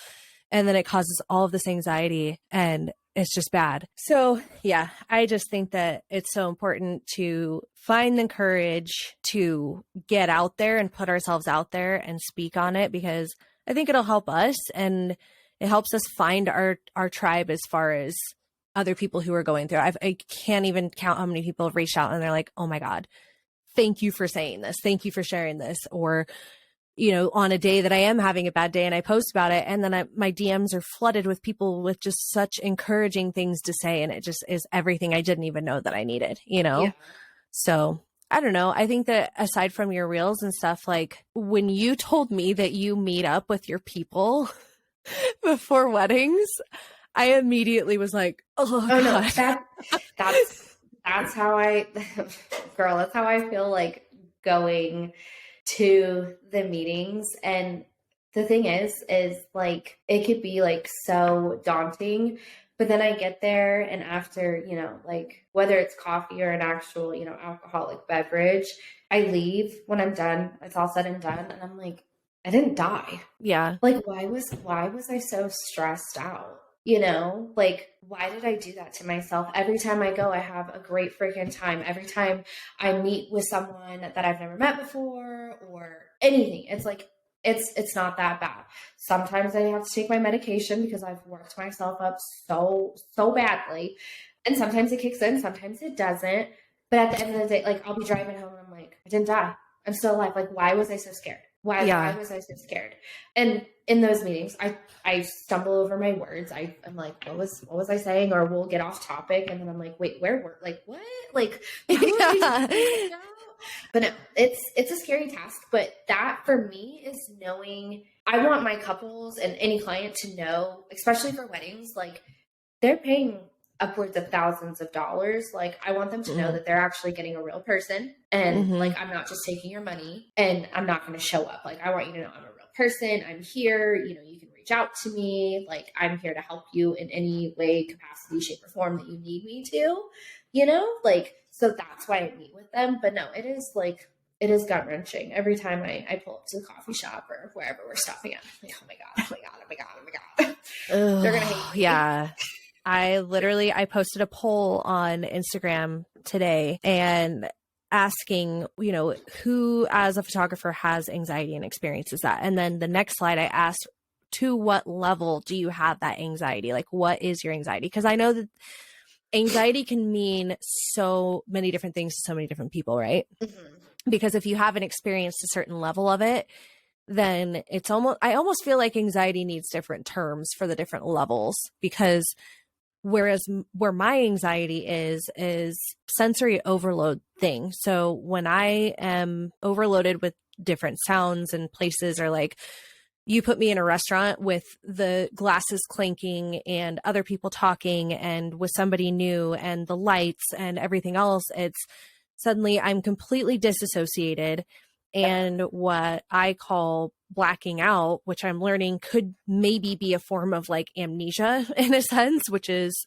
And then it causes all of this anxiety, and it's just bad. So yeah, I just think that it's so important to find the courage to get out there and put ourselves out there and speak on it, because I think it'll help us, and it helps us find our tribe as far as other people who are going through. I can't even count how many people have reached out and they're like, oh my God, thank you for saying this. Thank you for sharing this. Or, you know, on a day that I am having a bad day and I post about it, and then my DMs are flooded with people with just such encouraging things to say. And it just is everything I didn't even know that I needed, you know? Yeah. So I don't know. I think that aside from your reels and stuff, like, when you told me that you meet up with your people before weddings, I immediately was like, oh God. No, that's how girl, that's how I feel like going to the meetings. And the thing is like, it could be like so daunting, but then I get there, and after, you know, like, whether it's coffee or an actual, you know, alcoholic beverage, I leave when I'm done, it's all said and done, and I'm like, I didn't die. Yeah. Like, why was I so stressed out? You know, like, why did I do that to myself? Every time I go, I have a great freaking time. Every time I meet with someone that I've never met before or anything, it's like, it's not that bad. Sometimes I have to take my medication because I've worked myself up so badly. And sometimes it kicks in, sometimes it doesn't. But at the end of the day, like, I'll be driving home and I'm like, I didn't die. I'm still alive. Like, why was I so scared? Why was I so scared? And in those meetings, I stumble over my words. I'm like, what was I saying? Or we'll get off topic, and then I'm like, wait, where were, like, what? Like, yeah. But no, it's a scary task. But that for me is knowing, I want my couples and any client to know, especially for weddings, like, they're paying upwards of thousands of dollars. Like, I want them to know that they're actually getting a real person, and like, I'm not just taking your money, and I'm not going to show up. Like, I want you to know I'm a real person. I'm here. You know, you can reach out to me. Like, I'm here to help you in any way, capacity, shape, or form that you need me to, you know, like, so that's why I meet with them. But no, it is gut wrenching every time I pull up to the coffee shop or wherever we're stopping at. I'm like, oh my God. They're going to hate me. Yeah. I posted a poll on Instagram today and asking, you know, who as a photographer has anxiety and experiences that. And then the next slide, I asked, to what level do you have that anxiety? Like, what is your anxiety? Because I know that anxiety can mean so many different things to so many different people, right? Because if you haven't experienced a certain level of it, then I almost feel like anxiety needs different terms for the different levels, because where my anxiety is sensory overload thing. So when I am overloaded with different sounds and places, or like, you put me in a restaurant with the glasses clinking and other people talking and with somebody new and the lights and everything else, it's suddenly I'm completely disassociated. And what I call blacking out, which I'm learning could maybe be a form of like amnesia in a sense, which is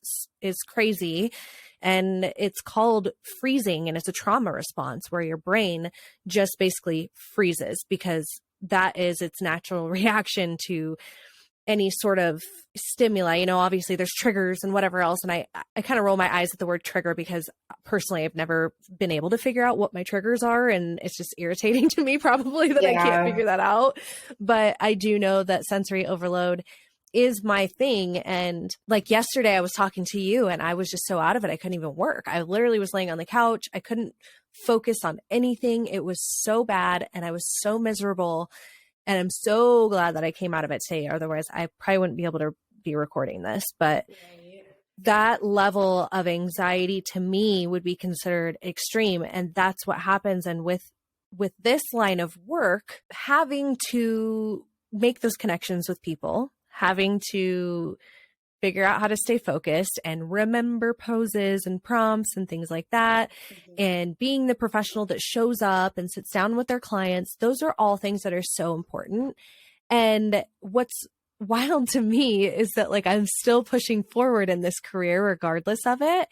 crazy. And it's called freezing, and it's a trauma response where your brain just basically freezes, because that is its natural reaction to any sort of stimuli. You know, obviously there's triggers and whatever else. And I kind of roll my eyes at the word trigger because personally I've never been able to figure out what my triggers are. And it's just irritating to me probably that I can't figure that out. But I do know that sensory overload is my thing. And like yesterday I was talking to you and I was just so out of it. I couldn't even work. I literally was laying on the couch. I couldn't focus on anything. It was so bad and I was so miserable. And I'm so glad that I came out of it today. Otherwise, I probably wouldn't be able to be recording this. But that level of anxiety to me would be considered extreme. And that's what happens. And with this line of work, having to make those connections with people, having to figure out how to stay focused and remember poses and prompts and things like that. And being the professional that shows up and sits down with their clients, those are all things that are so important. And what's wild to me is that like, I'm still pushing forward in this career regardless of it.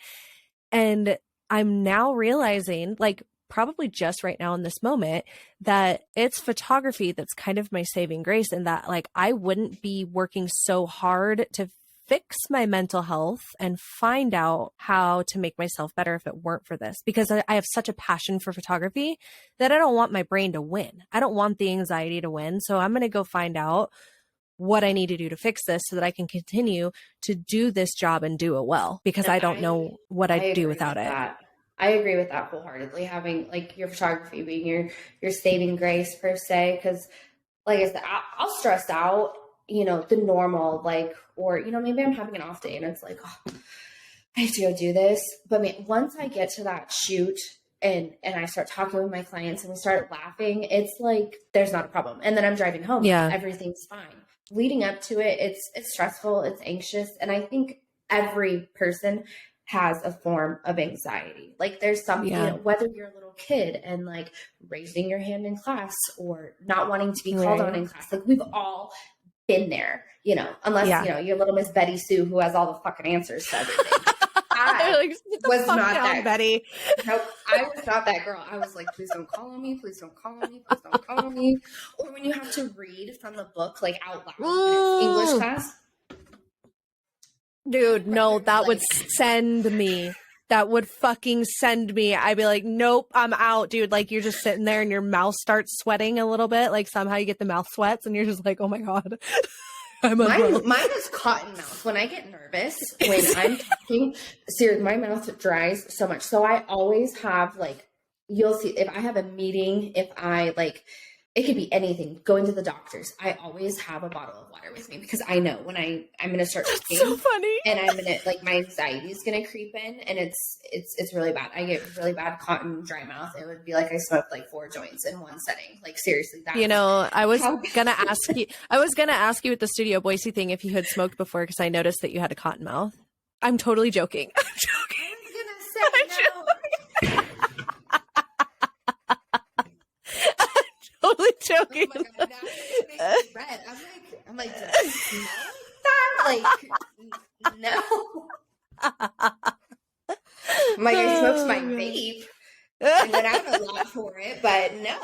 And I'm now realizing, like, probably just right now in this moment, that it's photography that's kind of my saving grace, and that like, I wouldn't be working so hard to fix my mental health and find out how to make myself better if it weren't for this, because I have such a passion for photography that I don't want my brain to win. I don't want the anxiety to win. So I'm going to go find out what I need to do to fix this so that I can continue to do this job and do it well, because I don't know what I'd do without it. I agree with that wholeheartedly, having like your photography being your saving grace per se. Cause like I said, I'll stress out, you know, the normal, like, or, you know, maybe I'm having an off day and it's like, oh, I have to go do this. But man, once I get to that shoot and I start talking with my clients and we start laughing, it's like, there's not a problem. And then I'm driving home. Yeah. Everything's fine. Leading up to it, it's stressful, it's anxious. And I think every person has a form of anxiety. Like there's something, you know, whether you're a little kid and like raising your hand in class or not wanting to be called on in class, like we've all been there, you know, unless, you know, you're little Miss Betty Sue who has all the fucking answers to everything. I was not that Betty. Nope, I was not that girl. I was like, please don't call on me. Please don't call on me. Please don't call on me. Or when you have to read from the book, like out loud in English class. Dude, no, that would send me. That would fucking send me. I'd be like, nope, I'm out, dude. Like you're just sitting there and your mouth starts sweating a little bit. Like somehow you get the mouth sweats and you're just like, oh my God. Mine is cotton mouth. When I get nervous, when I'm talking, seriously, my mouth dries so much. So I always have like, you'll see if I have a meeting, if I like, it could be anything, going to the doctor's, I always have a bottle of water with me because I know when I'm going to start talking. So funny. And I'm going to, like, my anxiety is going to creep in and it's really bad. I get really bad cotton dry mouth. It would be like I smoked like 4 joints in one setting. Like seriously, that. You know, I was going to ask you with the Studio Boise thing if you had smoked before, because I noticed that you had a cotton mouth. I'm totally joking. I'm joking. I'm going to say no. Totally joking. Oh my God, now it makes me red. I'm like, do I smell that? Like, no. I'm like, I smoked my vape. I went out a lot for it, but no.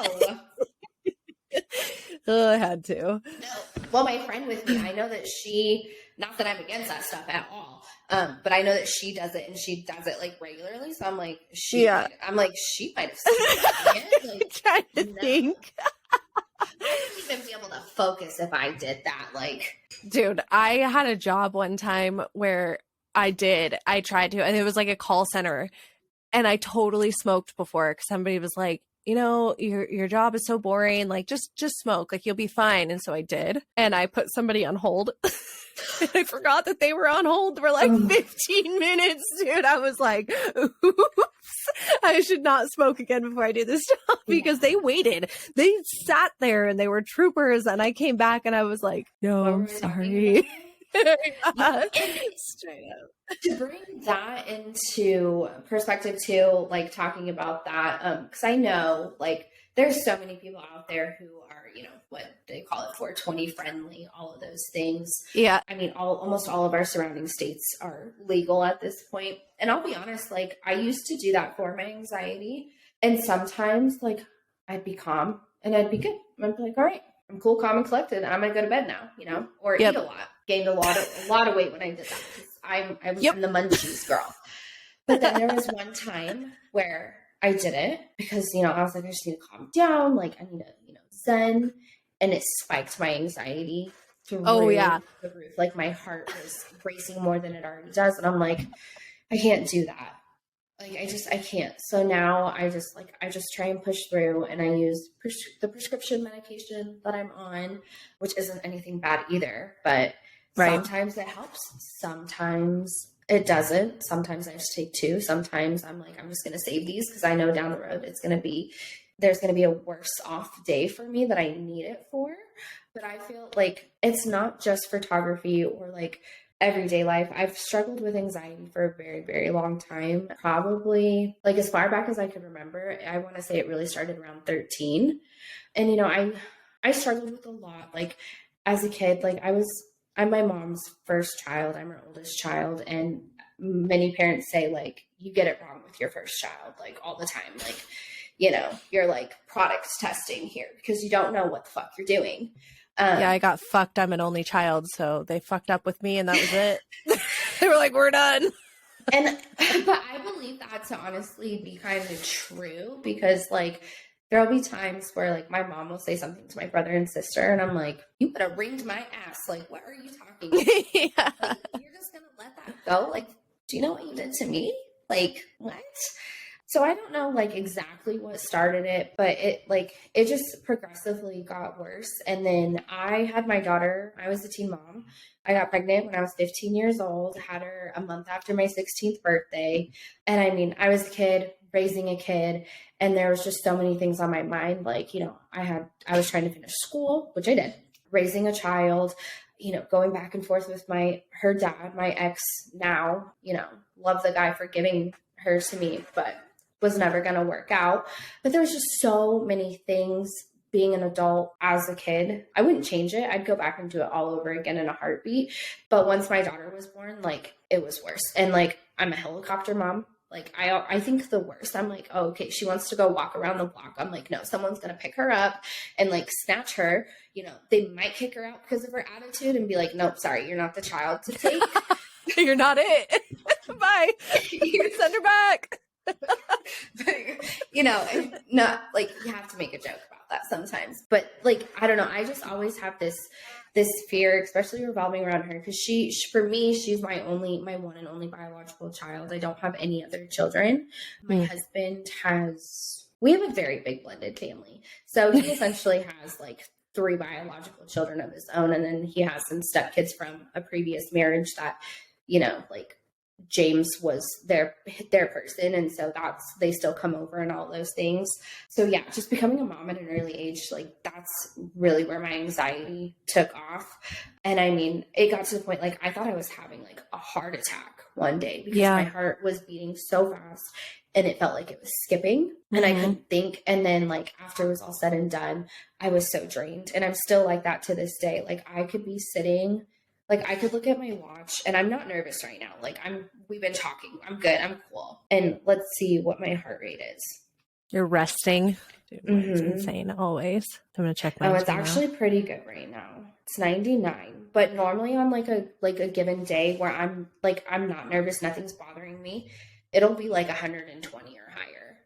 Oh, I had to. No. Well, my friend with me, I know that she, not that I'm against that stuff at all, but I know that she does it and she does it like regularly. So I'm like, she might have seen it. Like, trying to think. I wouldn't even be able to focus if I did that. Like, dude, I had a job one time where I tried to, and it was like a call center, and I totally smoked before because somebody was like, you know, your job is so boring. Like, just smoke. Like, you'll be fine. And so I did. And I put somebody on hold. And I forgot that they were on hold for like 15 minutes, dude. I was like, oops, I should not smoke again before I do this job, because they waited. They sat there and they were troopers. And I came back and I was like, no, I'm sorry. Straight up. To bring that into perspective too, like talking about that, because I know like there's so many people out there who are, you know, what they call it, 420 friendly, all of those things. Yeah. I mean, almost all of our surrounding states are legal at this point. And I'll be honest, like I used to do that for my anxiety. And sometimes like I'd be calm and I'd be good. I'd be like, all right, I'm cool, calm, and collected. I'm gonna go to bed now, or eat a lot. Gained a lot of weight when I did that. I'm the munchies girl. But then there was one time where I did it because, I was like, I just need to calm down. Like I need to, zen, and it spiked my anxiety through the roof. Like my heart was racing more than it already does. And I'm like, I can't do that. Like, I can't. So now I just try and push through, and I use the prescription medication that I'm on, which isn't anything bad either, but sometimes it helps. Sometimes it doesn't. Sometimes I just take 2. Sometimes I'm like, I'm just going to save these because I know down the road there's going to be a worse off day for me that I need it for. But I feel like it's not just photography or like everyday life. I've struggled with anxiety for a very, very long time. Probably like as far back as I could remember. I want to say it really started around 13. And, I struggled with a lot. Like as a kid, like I'm my mom's first child. I'm her oldest child. And many parents say like, you get it wrong with your first child, like all the time. Like, you're like product testing here because you don't know what the fuck you're doing. I got fucked. I'm an only child, so they fucked up with me and that was it. They were like, we're done. But I believe that to honestly be kind of true because like there'll be times where like my mom will say something to my brother and sister and I'm like, you could have ringed my ass. Like, what are you talking about? Yeah. Like, you're just going to let that go? Like, do you know what you did to me? Like, what? So I don't know like exactly what started it, but it just progressively got worse. And then I had my daughter. I was a teen mom. I got pregnant when I was 15 years old, had her a month after my 16th birthday. And I mean, I was a kid raising a kid, and there was just so many things on my mind. Like, I was trying to finish school, which I did, raising a child, going back and forth with her dad, my ex now, love the guy for giving her to me, but was never going to work out. But there was just so many things being an adult as a kid. I wouldn't change it. I'd go back and do it all over again in a heartbeat. But once my daughter was born, like it was worse. And like, I'm a helicopter mom. Like I think the worst. I'm like, oh, okay, she wants to go walk around the block. I'm like, no, someone's going to pick her up and like snatch her. They might kick her out because of her attitude and be like, nope, sorry, you're not the child to take. You're not it. Bye. Send her back. Not like you have to make a joke about that sometimes, but like I don't know, I just always have this fear, especially revolving around her, because for me she's my one and only biological child. I don't have any other children. My husband we have a very big blended family, so he essentially has like 3 biological children of his own, and then he has some stepkids from a previous marriage that like James was their person. And so they still come over and all those things. So yeah, just becoming a mom at an early age, like that's really where my anxiety took off. And I mean, it got to the point, like I thought I was having like a heart attack one day because my heart was beating so fast and it felt like it was skipping and I couldn't think. And then like after it was all said and done, I was so drained, and I'm still like that to this day. Like I could be sitting, like I could look at my watch and I'm not nervous right now. Like we've been talking. I'm good. I'm cool. And let's see what my heart rate is. You're resting. Dude, it's insane always. I'm going to check my it's actually pretty good right now. It's 99. But normally on like a given day where I'm not nervous, nothing's bothering me, it'll be like 120 or higher.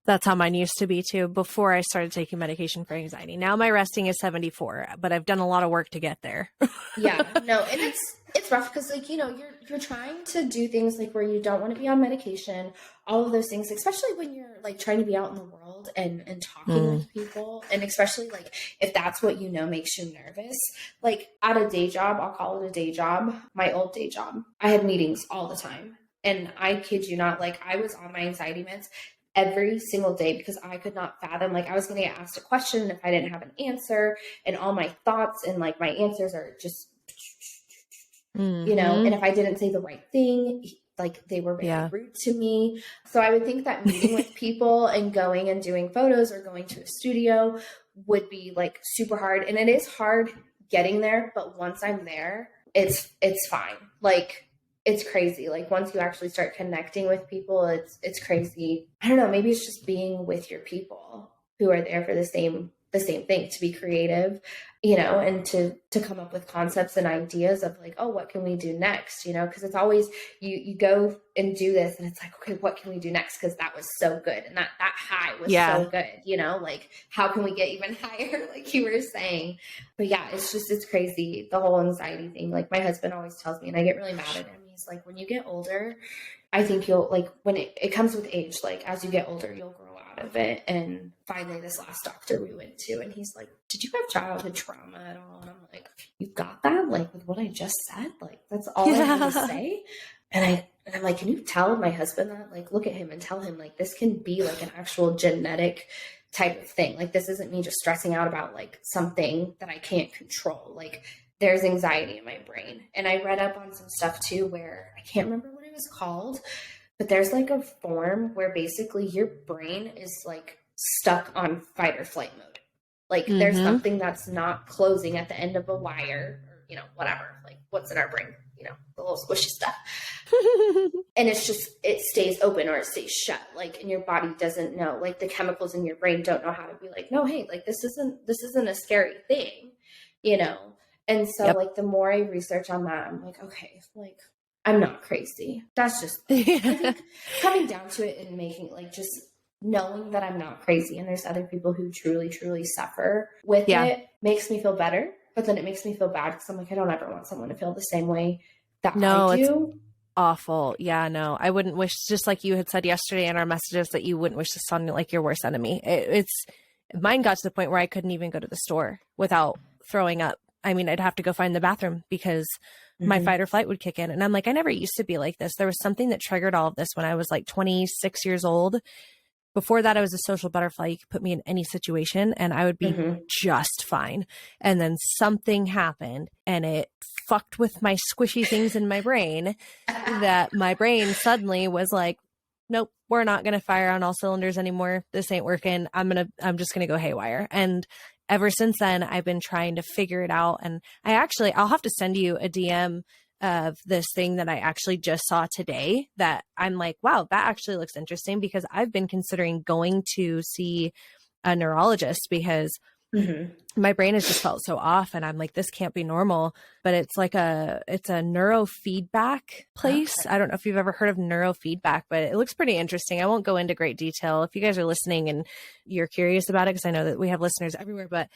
That's how mine used to be too before I started taking medication for anxiety. Now my resting is 74, but I've done a lot of work to get there. Yeah, no, and it's rough because like, you're trying to do things like where you don't want to be on medication, all of those things, especially when you're like trying to be out in the world and talking with people. And especially like if that's what makes you nervous, like at a day job, I'll call it a day job, my old day job, I had meetings all the time. And I kid you not, like I was on my anxiety meds every single day because I could not fathom, like I was going to get asked a question and if I didn't have an answer, and all my thoughts and like my answers are just, and if I didn't say the right thing, like they were very rude to me. So I would think that meeting with people and going and doing photos or going to a studio would be like super hard. And it is hard getting there, but once I'm there, it's fine. Like, it's crazy. Like once you actually start connecting with people, it's crazy. I don't know. Maybe it's just being with your people who are there for the same the same thing, to be creative, you know, and to come up with concepts and ideas of like, oh, what can we do next? You know, because it's always you go and do this and it's like, okay, what can we do next? Because that was so good. And that high was so good, you know, like how can we get even higher? Like you were saying. But yeah, it's crazy. The whole anxiety thing. Like my husband always tells me, and I get really mad at him. He's like, when you get older, I think you'll like, when it comes with age, like as you get older, you'll grow out of it. And finally this last doctor we went to, and he's like, did you have childhood trauma at all? And I'm like, you've got that? Like with what I just said? Like that's all I have to say? And I'm like, can you tell my husband that? Like, look at him and tell him like, this can be like an actual genetic type of thing. Like this isn't me just stressing out about like something that I can't control. Like there's anxiety in my brain. And I read up on some stuff too, where I can't remember what it was called, but there's like a form where basically your brain is like stuck on fight or flight mode. Like there's something that's not closing at the end of a wire or, you know, whatever, like what's in our brain, you know, the little squishy stuff. And it's just, it stays open or it stays shut. Like, and your body doesn't know, like the chemicals in your brain don't know how to be like, no, hey, like this isn't a scary thing, you know? And so like the more I research on that, I'm like, okay, like I'm not crazy. That's just, I think coming down to it and making like just knowing that I'm not crazy and there's other people who truly, truly suffer with it makes me feel better. But then it makes me feel bad because I'm like, I don't ever want someone to feel the same way that I do. It's awful. Yeah, no, I wouldn't wish, just like you had said yesterday in our messages, that you wouldn't wish this on like your worst enemy. Mine got to the point where I couldn't even go to the store without throwing up. I mean, I'd have to go find the bathroom because my fight or flight would kick in. And I'm like, I never used to be like this. There was something that triggered all of this when I was like 26 years old. Before that, I was a social butterfly. You could put me in any situation and I would be just fine. And then something happened and it fucked with my squishy things in my brain that my brain suddenly was like, nope, we're not going to fire on all cylinders anymore. This ain't working. I'm just going to go haywire. And ever since then, I've been trying to figure it out. And I'll have to send you a DM of this thing that I actually just saw today that I'm like, wow, that actually looks interesting, because I've been considering going to see a neurologist because my brain has just felt so off and I'm like, this can't be normal. But it's a neurofeedback place. Okay. I don't know if you've ever heard of neurofeedback, but it looks pretty interesting. I won't go into great detail. If you guys are listening and you're curious about it, because I know that we have listeners everywhere, but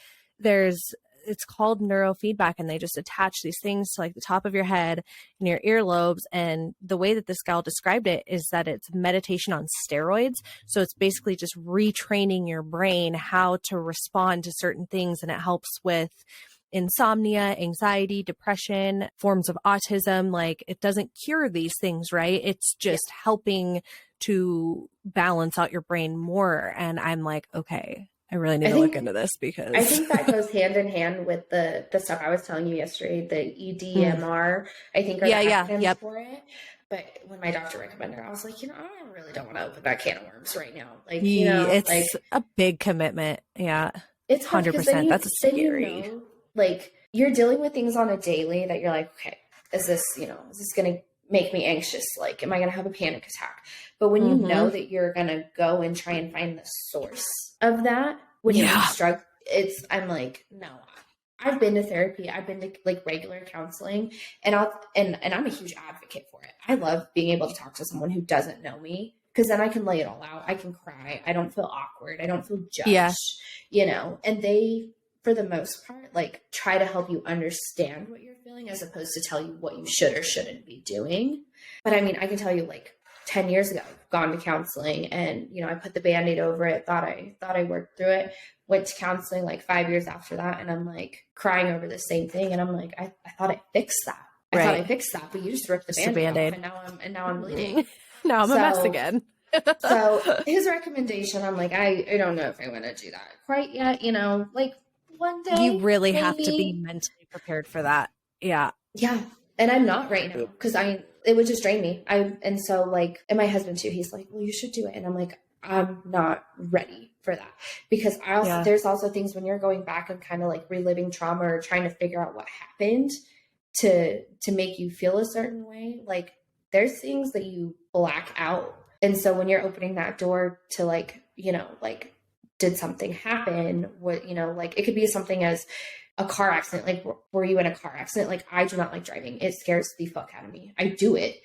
it's called neurofeedback, and they just attach these things to like the top of your head and your earlobes. And the way that this gal described it is that it's meditation on steroids. So it's basically just retraining your brain how to respond to certain things. And it helps with insomnia, anxiety, depression, forms of autism. Like it doesn't cure these things, right? It's just helping to balance out your brain more. And I'm like, okay, I really need to look into this, because I think that goes hand in hand with the stuff I was telling you yesterday, the EDMR, I think are the acronyms for it. But when my doctor recommended it, I was like, you know, I really don't want to open that can of worms right now. Like, you know, it's like a big commitment. Yeah. It's 100%. That's scary. You know, like you're dealing with things on a daily that you're like, okay, is this going to make me anxious? Like, am I going to have a panic attack? But when you know that you're going to go and try and find the source of that, when you're struggling, I'm like, no, I've been to therapy. I've been to like regular counseling, and I'm a huge advocate for it. I love being able to talk to someone who doesn't know me, because then I can lay it all out. I can cry. I don't feel awkward. I don't feel judged, you know, and they, for the most part, like try to help you understand what you're feeling as opposed to tell you what you should or shouldn't be doing. But I mean, I can tell you, like 10 years ago, gone to counseling, and, you know, I put the Band-Aid over it, thought I worked through it, went to counseling like 5 years after that. And I'm like crying over the same thing. And I'm like, I thought I fixed that. I thought I fixed that, but you just ripped the Band-Aid off, and now I'm bleeding. Now I'm a mess again. So his recommendation, I'm like, I don't know if I want to do that quite yet. You know, like one day you really have to be mentally prepared for that. Yeah. Yeah. And I'm not right now, because it would just drain me. And so like, and my husband too, he's like, well, you should do it. And I'm like, I'm not ready for that, because there's also things when you're going back and kind of like reliving trauma or trying to figure out what happened to make you feel a certain way. Like there's things that you black out. And so when you're opening that door to like, you know, like did something happen? What, like it could be something as a car accident. Like, were you in a car accident? Like, I do not like driving. It scares the fuck out of me. I do it,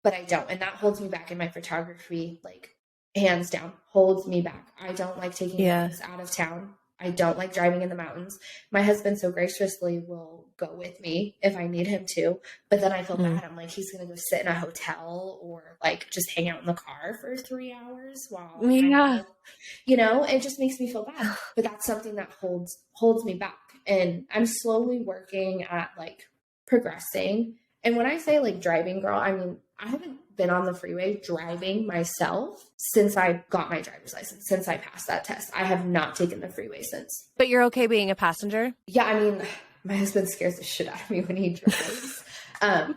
but I don't. And that holds me back in my photography, like hands down, holds me back. I don't like taking things out of town. I don't like driving in the mountains. My husband so graciously will go with me if I need him to, but then I feel bad. I'm like, he's going to go sit in a hotel or like just hang out in the car for 3 hours while it just makes me feel bad. But that's something that holds me back. And I'm slowly working at like progressing. And when I say like driving, girl, I mean, I haven't been on the freeway driving myself since I got my driver's license, since I passed that test. I have not taken the freeway since. But you're okay being a passenger? Yeah, I mean, my husband scares the shit out of me when he drives. But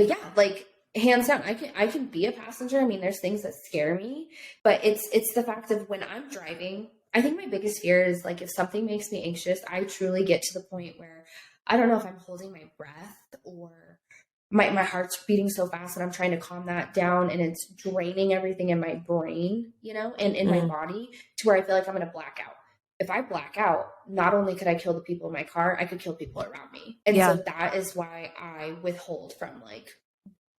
yeah, like hands down, I can be a passenger. I mean, there's things that scare me, but it's the fact of when I'm driving, I think my biggest fear is like if something makes me anxious, I truly get to the point where I don't know if I'm holding my breath or my heart's beating so fast and I'm trying to calm that down and it's draining everything in my brain, and in my body to where I feel like I'm going to black out. If I black out, not only could I kill the people in my car, I could kill people around me. And so that is why I withhold from like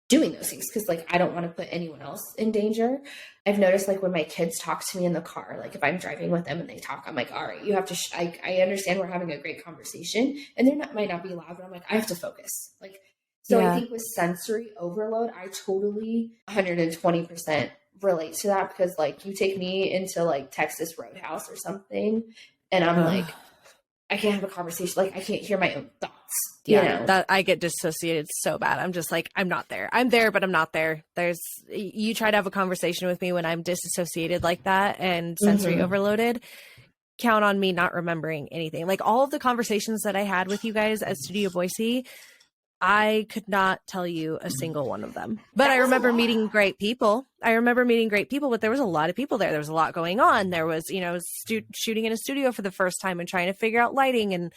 doing those things. Cause like, I don't want to put anyone else in danger. I've noticed like when my kids talk to me in the car, like if I'm driving with them and they talk, I'm like, all right, you have to, I understand we're having a great conversation and might not be loud, but I'm like, I have to focus. Like, so I think with sensory overload, I totally 120% relate to that because like you take me into like Texas Roadhouse or something and I'm like, I can't have a conversation. Like I can't hear my own thoughts. That I get dissociated so bad. I'm just like, I'm not there. I'm there, but I'm not there. You try to have a conversation with me when I'm disassociated like that and sensory overloaded. Count on me not remembering anything. Like all of the conversations that I had with you guys at Studio Boise, I could not tell you a single one of them, but I remember meeting great people. But there was a lot of people there. There was a lot going on. There was, shooting in a studio for the first time and trying to figure out lighting and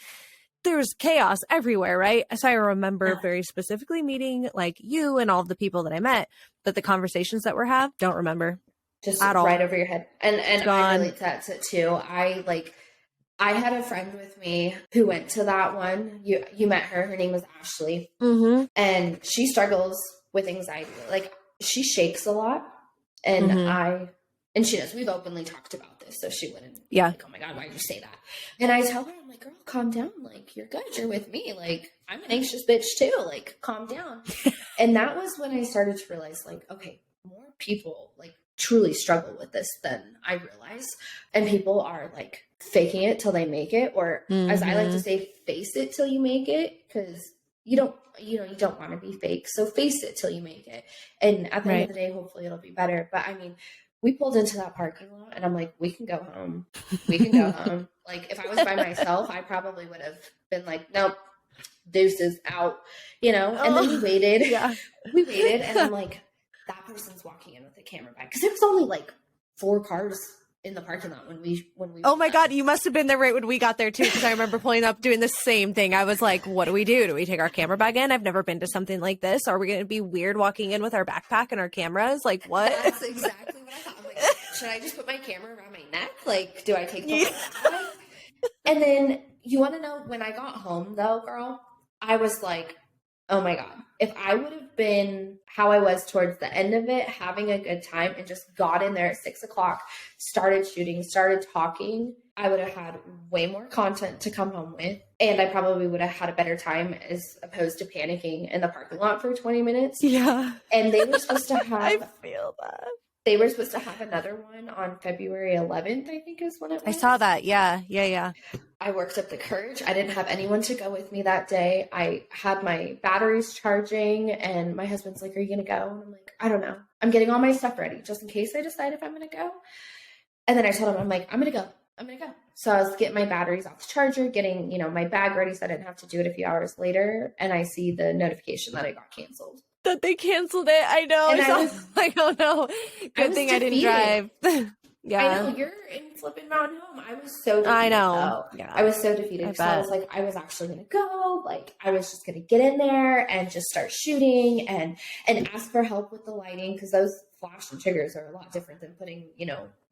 there was chaos everywhere. Right. So I remember very specifically meeting like you and all of the people that I met, but the conversations that were had, don't remember. Just at all. Right over your head. And I relate to that too. I had a friend with me who went to that one. You met her. Her name was Ashley. And she struggles with anxiety. Like she shakes a lot. And and she does. We've openly talked about this. So she wouldn't like, oh my God, why did you say that? And I tell her, I'm like, girl, calm down. Like, you're good. You're with me. Like, I'm an anxious bitch too. Like, calm down. And that was when I started to realize like, okay, more people like truly struggle with this than I realized. And people are like faking it till they make it, or as I like to say, face it till you make it, because you don't want to be fake. So face it till you make it. And at the end of the day, hopefully it'll be better. But I mean, we pulled into that parking lot and I'm like, we can go home. We can go home. Like if I was by myself, I probably would have been like, nope, deuces out, and then we waited. We waited and I'm like, that person's walking in with a camera bag. Cause there was only like 4 cars in the parking lot when we oh my God, you must have been there right when we got there too, because I remember pulling up doing the same thing. I was like, what do we do? Do we take our camera bag in? I've never been to something like this. Are we going to be weird walking in with our backpack and our cameras? Like what? That's exactly what I thought. I'm like, should I just put my camera around my neck? Like, do I take the bag? And then you want to know, when I got home though, girl, I was like, oh my God, if I would have been how I was towards the end of it, having a good time and just got in there at 6:00, started shooting, started talking, I would have had way more content to come home with. And I probably would have had a better time as opposed to panicking in the parking lot for 20 minutes. Yeah. And they were supposed to have, I feel that. They were supposed to have another one on February 11th, I think is when it was. I saw that. Yeah. I worked up the courage. I didn't have anyone to go with me that day. I had my batteries charging and my husband's like, are you going to go? And I'm like, I don't know. I'm getting all my stuff ready just in case I decide if I'm going to go. And then I told him, I'm like, I'm going to go. So I was getting my batteries off the charger, getting, my bag ready so I didn't have to do it a few hours later. And I see the notification that it got canceled. That they canceled it. I know. And I was like, oh no. Good thing defeated. I didn't drive. Yeah. I know. You're in flipping Mountain Home. I was so defeated. I know. Yeah. I was so defeated because I was like, I was actually going to go. Like, I was just going to get in there and just start shooting and ask for help with the lighting, because those flash and triggers are a lot different than putting,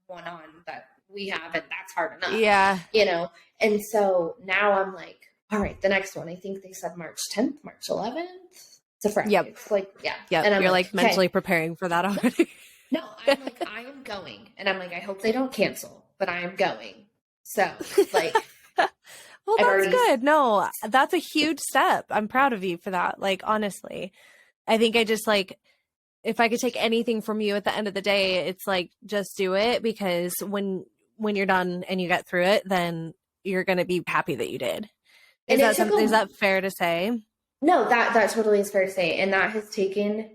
one on that we have, and that's hard enough. Yeah. You know? And so now I'm like, all right, the next one, I think they said March 10th, March 11th. It's a Friday. Yep. It's like, yeah. Yep. And I'm You're like mentally okay. preparing for that already. No, I'm like, I am going. And I'm like, I hope they don't cancel, but I am going. So like, well, that's good. No, that's a huge step. I'm proud of you for that. Like, honestly, I think I just like, if I could take anything from you at the end of the day, it's like, just do it, because when you're done and you get through it, then you're going to be happy that you did. Is that fair to say? No, that totally is fair to say. And that has taken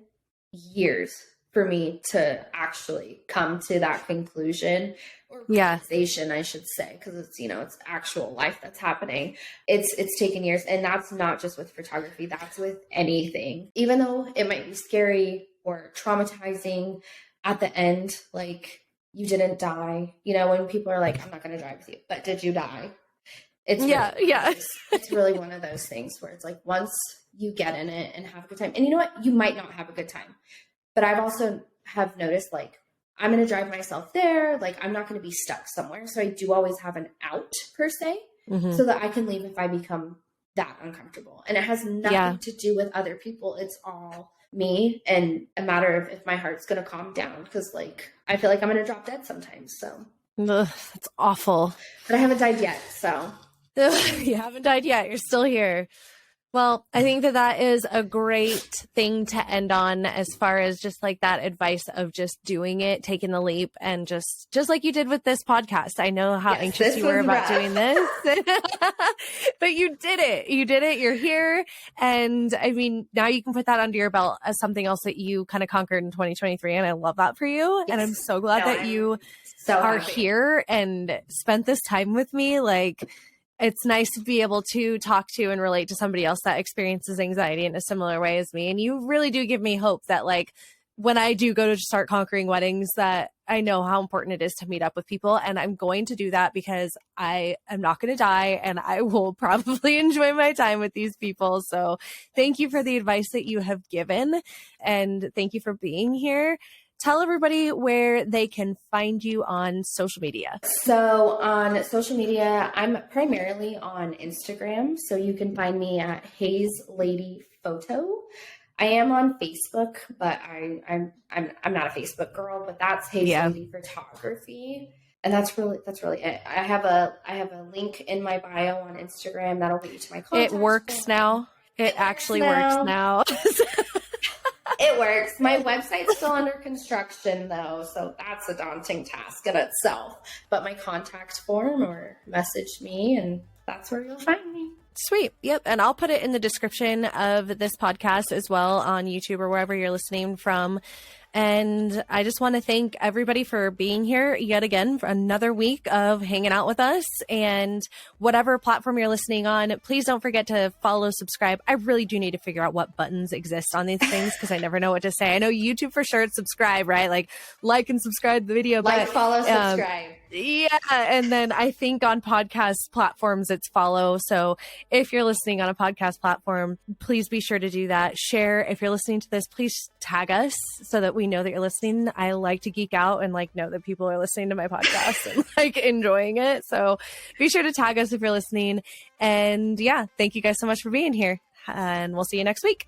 years for me to actually come to that conclusion, or realization, I should say, because it's, you know, it's actual life that's happening. It's taken years. And that's not just with photography, that's with anything. Even though it might be scary or traumatizing at the end, like, you didn't die. You know, when people are like, I'm not going to drive with you, but did you die? It's it's really one of those things where it's like, once you get in it and have a good time, and you know what, you might not have a good time, but I've also have noticed, like, I'm going to drive myself there. Like, I'm not going to be stuck somewhere. So I do always have an out, per se, so that I can leave if I become that uncomfortable. And it has nothing to do with other people. It's all me, and a matter of if my heart's going to calm down. Because, like, I feel like I'm going to drop dead sometimes. So that's awful. But I haven't died yet. So you haven't died yet. You're still here. Well, I think that is a great thing to end on, as far as just like that advice of just doing it, taking the leap, and just like you did with this podcast. I know how anxious you were about doing this, but you did it. You did it. You're here. And I mean, now you can put that under your belt as something else that you kind of conquered in 2023. And I love that for you. Yes. And I'm so glad that you are here and spent this time with me. Like, it's nice to be able to talk to and relate to somebody else that experiences anxiety in a similar way as me. And you really do give me hope that, like, when I do go to start conquering weddings, that I know how important it is to meet up with people. And I'm going to do that because I am not going to die, and I will probably enjoy my time with these people. So thank you for the advice that you have given, and thank you for being here. Tell everybody where they can find you on social media. So on social media, I'm primarily on Instagram. So you can find me at Hayes Lady Photo. I am on Facebook, but I'm not a Facebook girl, but that's Hayes Lady Photography. And that's really it. I have a link in my bio on Instagram that'll get you to my contact. It works now. It actually works now. It works. My website's still under construction, though, so that's a daunting task in itself. But my contact form, or message me, and that's where you'll find me. Sweet. Yep. And I'll put it in the description of this podcast as well on YouTube or wherever you're listening from. And I just want to thank everybody for being here yet again for another week of hanging out with us. And whatever platform you're listening on, please don't forget to follow, subscribe. I really do need to figure out what buttons exist on these things, because I never know what to say. I know YouTube for sure, it's subscribe, right? Like and subscribe to the video. Like, follow, subscribe. Yeah. And then I think on podcast platforms, it's follow. So if you're listening on a podcast platform, please be sure to do that. Share. If you're listening to this, please tag us so that we know that you're listening. I like to geek out and know that people are listening to my podcast and enjoying it. So be sure to tag us if you're listening. And yeah, thank you guys so much for being here, and we'll see you next week.